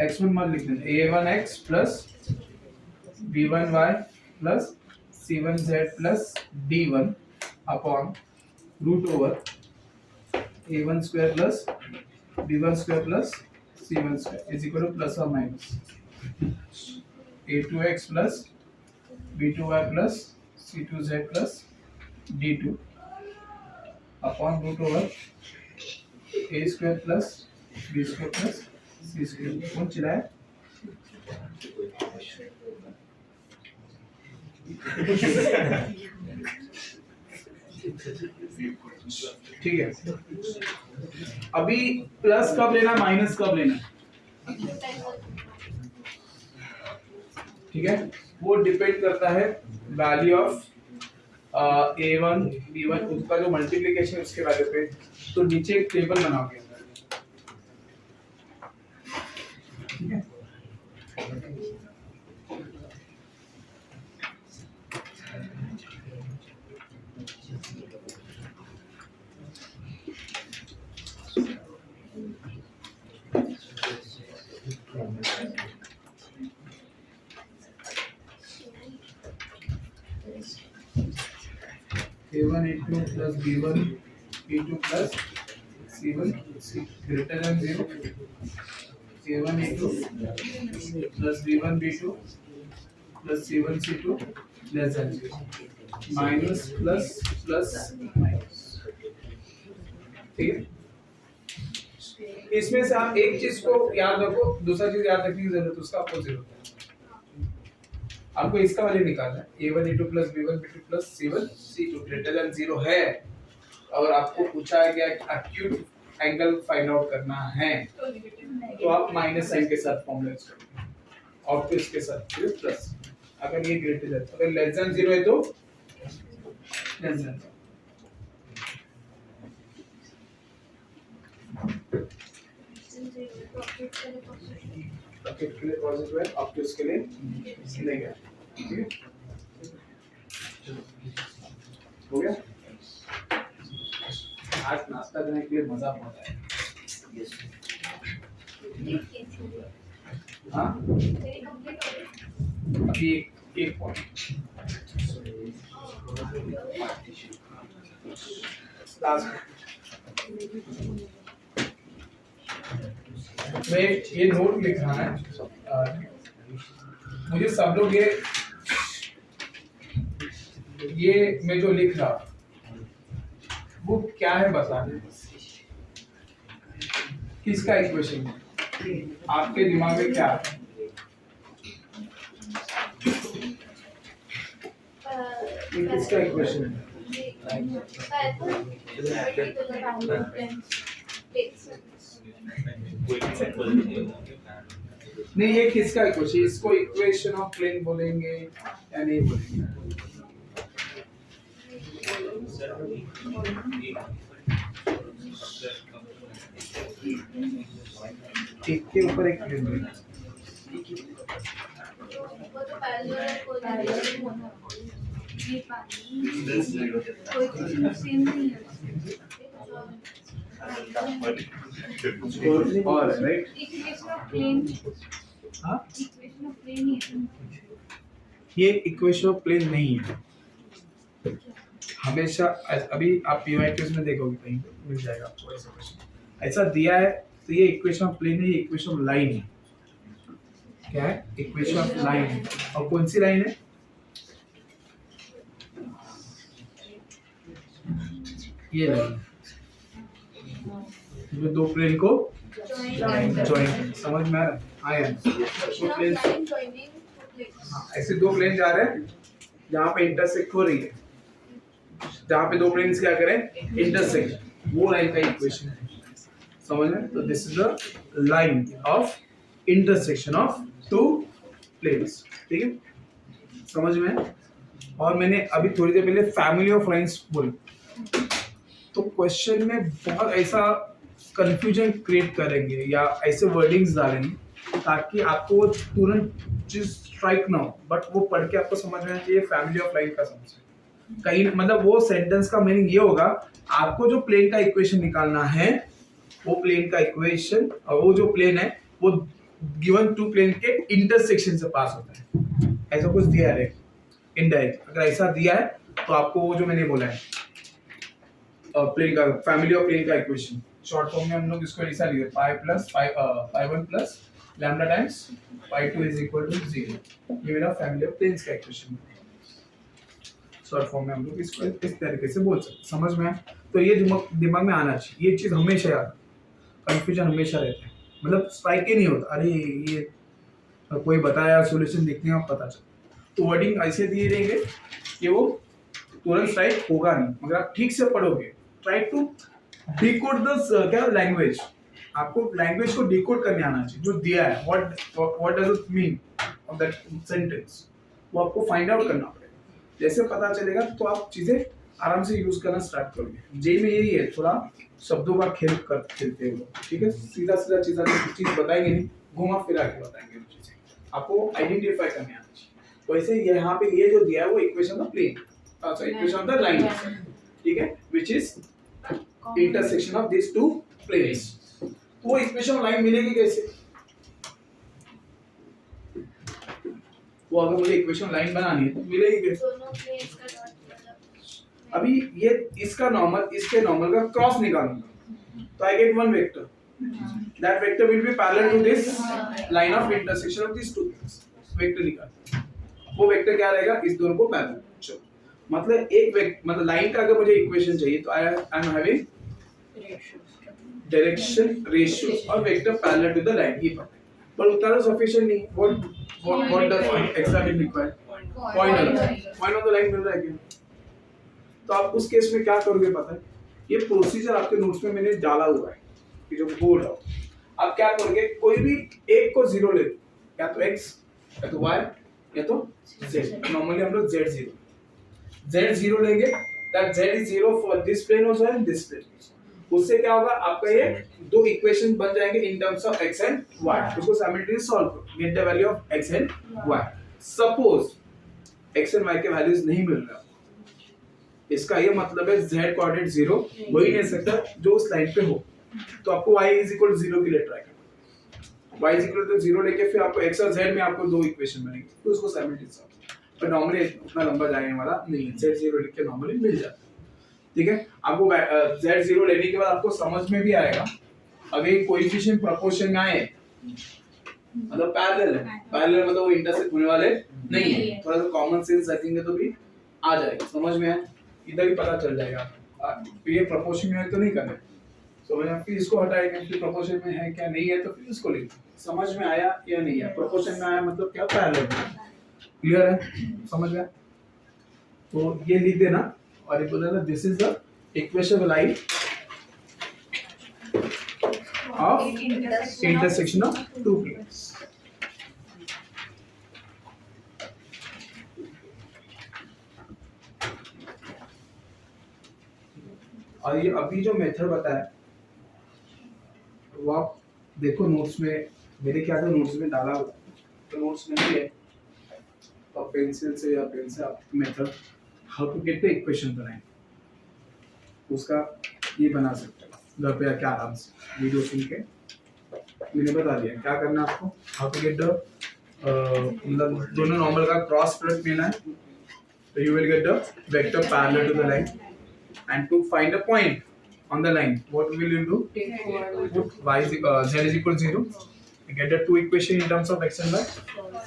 x1 मत लिख देना, a1x plus b1y plus c1z plus d1 upon root over a1 square plus b1 square plus c1 square is equal to plus और minus a2x plus b2y plus c2z plus d2 upon root over A square plus B square plus C square. कौन चिल्लाए? ठीक है, अभी plus कब लेना minus कब लेना? ठीक है, वो डिपेंड करता है वैल्यू ऑफ a1 b1 उसका जो मल्टीप्लिकेशन उसके वैल्यू पे। तो नीचे एक टेबल बनाओगे, ठीक है। a1 a2 plus b1 b2 plus c1 c greater than 0, a1 a2 plus b1 b2 plus c1 c2 less than 0, minus plus plus minus. ठीक है, इसमें से आप एक चीज को याद रखो, दूसरा चीज याद रखने की जरूरत उसका अपोजिट होता है। आपको इसका वैल्यू निकालना है, a1 a2 plus b1 b2 plus c1 c2 greater than 0 है, और आपको पूछा है कि एक्यूट एंगल फाइंड आउट करना है, तो आप माइनस साइन के साथ फॉर्मूला यूज करोगे, और फिर इसके साथ फिर प्लस। अगर ये ग्रेटर देन, अगर लेस देन 0 है तो लेस देन। ब्रैकेट के लिए पॉजिटिव है, अब इसके लिए नेगेटिव। ठीक है, हो गया। आज नाश्ता करने के लिए मजा बहुत आया। हाँ, अभी एक पॉइंट लास्ट में ये नोट लिखना है। मुझे सब लोग ये मैं जो लिख रहा वो क्या है बताने, किसका इक्वेशन है, आपके दिमाग में क्या है? ये किसका इक्वेशन है? नहीं, ये किसका इक्वेशन? इसको इक्वेशन ऑफ प्लेन बोलेंगे या नहीं बोलेंगे? एक के ऊपर एक प्लेन है। वो तो पैरेलल होना ये पानी कोई सेम नहीं है। और राइट, इक्वेशन ऑफ प्लेन, हाँ, इक्वेशन ऑफ प्लेन ही है। ये इक्वेशन ऑफ प्लेन नहीं है हमेशा। अभी आप पीवाईक्यूज में देखोगे कहीं मिल जाएगा आपको ऐसा क्वेश्चन, ऐसा दिया है तो ये इक्वेशन ऑफ प्लेन है, ये इक्वेशन ऑफ लाइन है। क्या है? इक्वेशन ऑफ लाइन है। और कौन सी लाइन है? ये लाइन जो दो प्लेन को जॉइंट, समझ में आया? दो प्लेन, हाँ, ऐसे दो प्लेन जा रहे हैं जहाँ पे इंटरसेक्ट हो रही है, जहाँ पे दो प्लेन्स क्या करें, इंटरसेक्ट, वो लाइन का इक्वेशन है, समझ में? तो this is the line of intersection of two planes. ठीक है, समझ में? और मैंने अभी थोड़ी देर पहले फैमिली ऑफ लाइन्स बोली, तो क्वेश्चन में बहुत ऐसा कंफ्यूजन क्रिएट करेंगे या ऐसे वर्डिंग्स डालेंगे ताकि आपको वो तुरंत चीज स्ट्राइक ना हो, बट वो पढ़ के आपको समझ में आना चाहिए फैमिली ऑफ लाइन का समझ कहीं, मतलब वो सेंटेंस का मीनिंग ये होगा, आपको जो प्लेन का इक्वेशन निकालना है, वो प्लेन का इक्वेशन, और वो जो प्लेन है वो गिवन टू प्लेन के इंटरसेक्शन से पास होता है। ऐसा कुछ दिया है इनडायरेक्ट, अगर ऐसा दिया है तो आपको वो जो मैंने बोला है प्लेन का फैमिली ऑफ प्लेन का इक्वेशन, शॉर्ट फॉर्म में हम लोग इसको ऐसा लिखे, pi plus pi one plus lambda times pi two is equal to 0। ये मेरा फैमिली ऑफ प्लेन्स का इक्वेशन है। शॉर्ट फॉर्म में हम लोग इसको इस तरीके से बोल सकते, समझ में आया? तो ये दिमाग में आना चाहिए, ये चीज़ हमेशा याद, कंफ्यूजन हमेशा रहता है, मतलब स्ट्राइक ही नहीं होता, अरे ये कोई बताया सोल्यूशन देखने में पता चला। तो वर्डिंग ऐसे दिए रहेंगे कि वो तुरंत स्ट्राइक होगा नहीं, मगर आप ठीक से पढ़ोगे, ट्राई टू डिकोड द क्या लैंग्वेज, आपको लैंग्वेज को डिकोड करने आना चाहिए जो दिया है, what does it mean of that sentence, वो आपको फाइंड आउट करना पड़ेगा। जैसे पता चलेगा तो आप चीजें आराम से यूज करना स्टार्ट करोगे। जे में यही है, थोड़ा शब्दों का खेलते हो, ठीक है, सीधा सीधा चीज बताएंगे नहीं, घुमा फिरा के बताएंगे चीजें, आपको आइडेंटिफाई करने आना चाहिए। वैसे यहाँ पे ये जो दिया है वो इक्वेशन ऑफ प्लेन, अच्छा इक्वेशन ऑफ द लाइन, ठीक है, which is intersection of this two planes. तो वो इक्वेशन लाइन मिलेगी कैसे? वो अगर मुझे इक्वेशन लाइन बनानी है तो मिलेगी कैसे? दोनों प्लेन्स का डॉट प्रोडक्ट। अभी ये इसका नॉर्मल इसके नॉर्मल का क्रॉस निकालूंगा, तो I get one vector, that vector will be parallel to this line of intersection of this two things. Vector निकाल, वो वेक्टर क्या रहेगा? इस दोनों को पैरेलल। चलो, मतलब मतलब लाइन का अगर मुझे इक्वेशन चाहिए तो I am having direction ratios और vector parallel to the line, ये पता है, पर उतना तो सफिशिएंट नहीं। What does exactly require? Point of the line मिल रहा है क्या? तो आप उस केस में क्या करोगे पता है? ये प्रोसीजर आपके नोट्स में मैंने डाला हुआ है कि जो बोल रहा हूँ। आप क्या करोगे, कोई भी एक को जीरो ले लो, या तो x या तो y या तो z। नॉर्मली हम लोग z0 लेंगे, that z is 0 for this plane also and this plane. उससे क्या होगा, आपका ये दो इक्वेशन बन जाएंगे in terms of x and y। उसको साइमल्टेनियसली सॉल्व करो, get the value of x and y। Suppose x and y के वैल्यूज नहीं मिल रहा, इसका ये मतलब है z कोऑर्डिनेट 0 हो ही नहीं सकता जो उस लाइन पे हो, तो आपको y इज इक्वल 0 के लिए ट्राई करना। y इज इक्वल टू 0 लेके फिर आपको x और z में आपको दो इक्वेशन बनेंगे, तो उसको साइमल्टेनियसली सॉल्व। पर नॉर्मली उतना लंबा जाने वाला नहीं है, z0 लिख के नॉर्मली मिल जाता है, ठीक है। आपको z0 लेने के बाद आपको समझ में भी आएगा, अगर ये कोएफिशिएंट प्रोपोर्शन में आए मतलब पैरेलल है, पैरेलल मतलब वो इंटरसेक्ट होने वाले नहीं है, थोड़ा सा कॉमन सेंस रखेंगे तो भी आ जाएगा, समझ में आए, इधर ही पता चल जाएगा। ये प्रोपोर्शन में है तो नहीं करना, समझ में, फिर इसको हटाएंगे, फिर प्रोपोर्शन में है क्या नहीं है तो फिर इसको लिखें, समझ में आया या नहीं आया? प्रोपोर्शन में आया मतलब क्या, पैरेलल, क्लियर है, समझ में? तो ये लिख देना और ये बोलना this is the equation line of intersection of two planes. और ये अभी जो मेथड बताया वो आप देखो नोट्स में, मेरे ख्याल से नोट्स में डाला हुआ, तो नोट्स में भी है, तो पेंसिल से या पेन से आप method how to get the equation बनाएं, उसका ये बना सकते हो घर पे आके आराम से वीडियो सुन के। मैंने बता दिया क्या करना है आपको, हाउ टू गेट द मतलब दोनों नॉर्मल का क्रॉस प्रोडक्ट लेना है, तो you will get the vector parallel to the line and to find a point on the line, what will you do? Put y is z is equal to 0, you get the two equation in terms of x and y,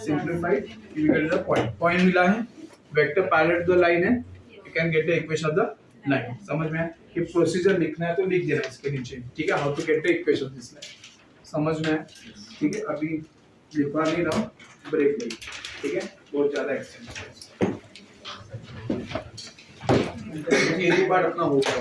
simplified, you will get the point मिला है, vector parallel to the line है, you can get the equation of the line। समझ में आया? कि procedure लिखना है तो लिख देना इसके नीचे, ठीक है, how to get the equation of this line, समझ में आया? ठीक है, अभी लिखवा नहीं रहा हूँ, ब्रेक ले, ठीक है, बहुत ज़्यादा एक्सटेंड एक बार अपना होगा।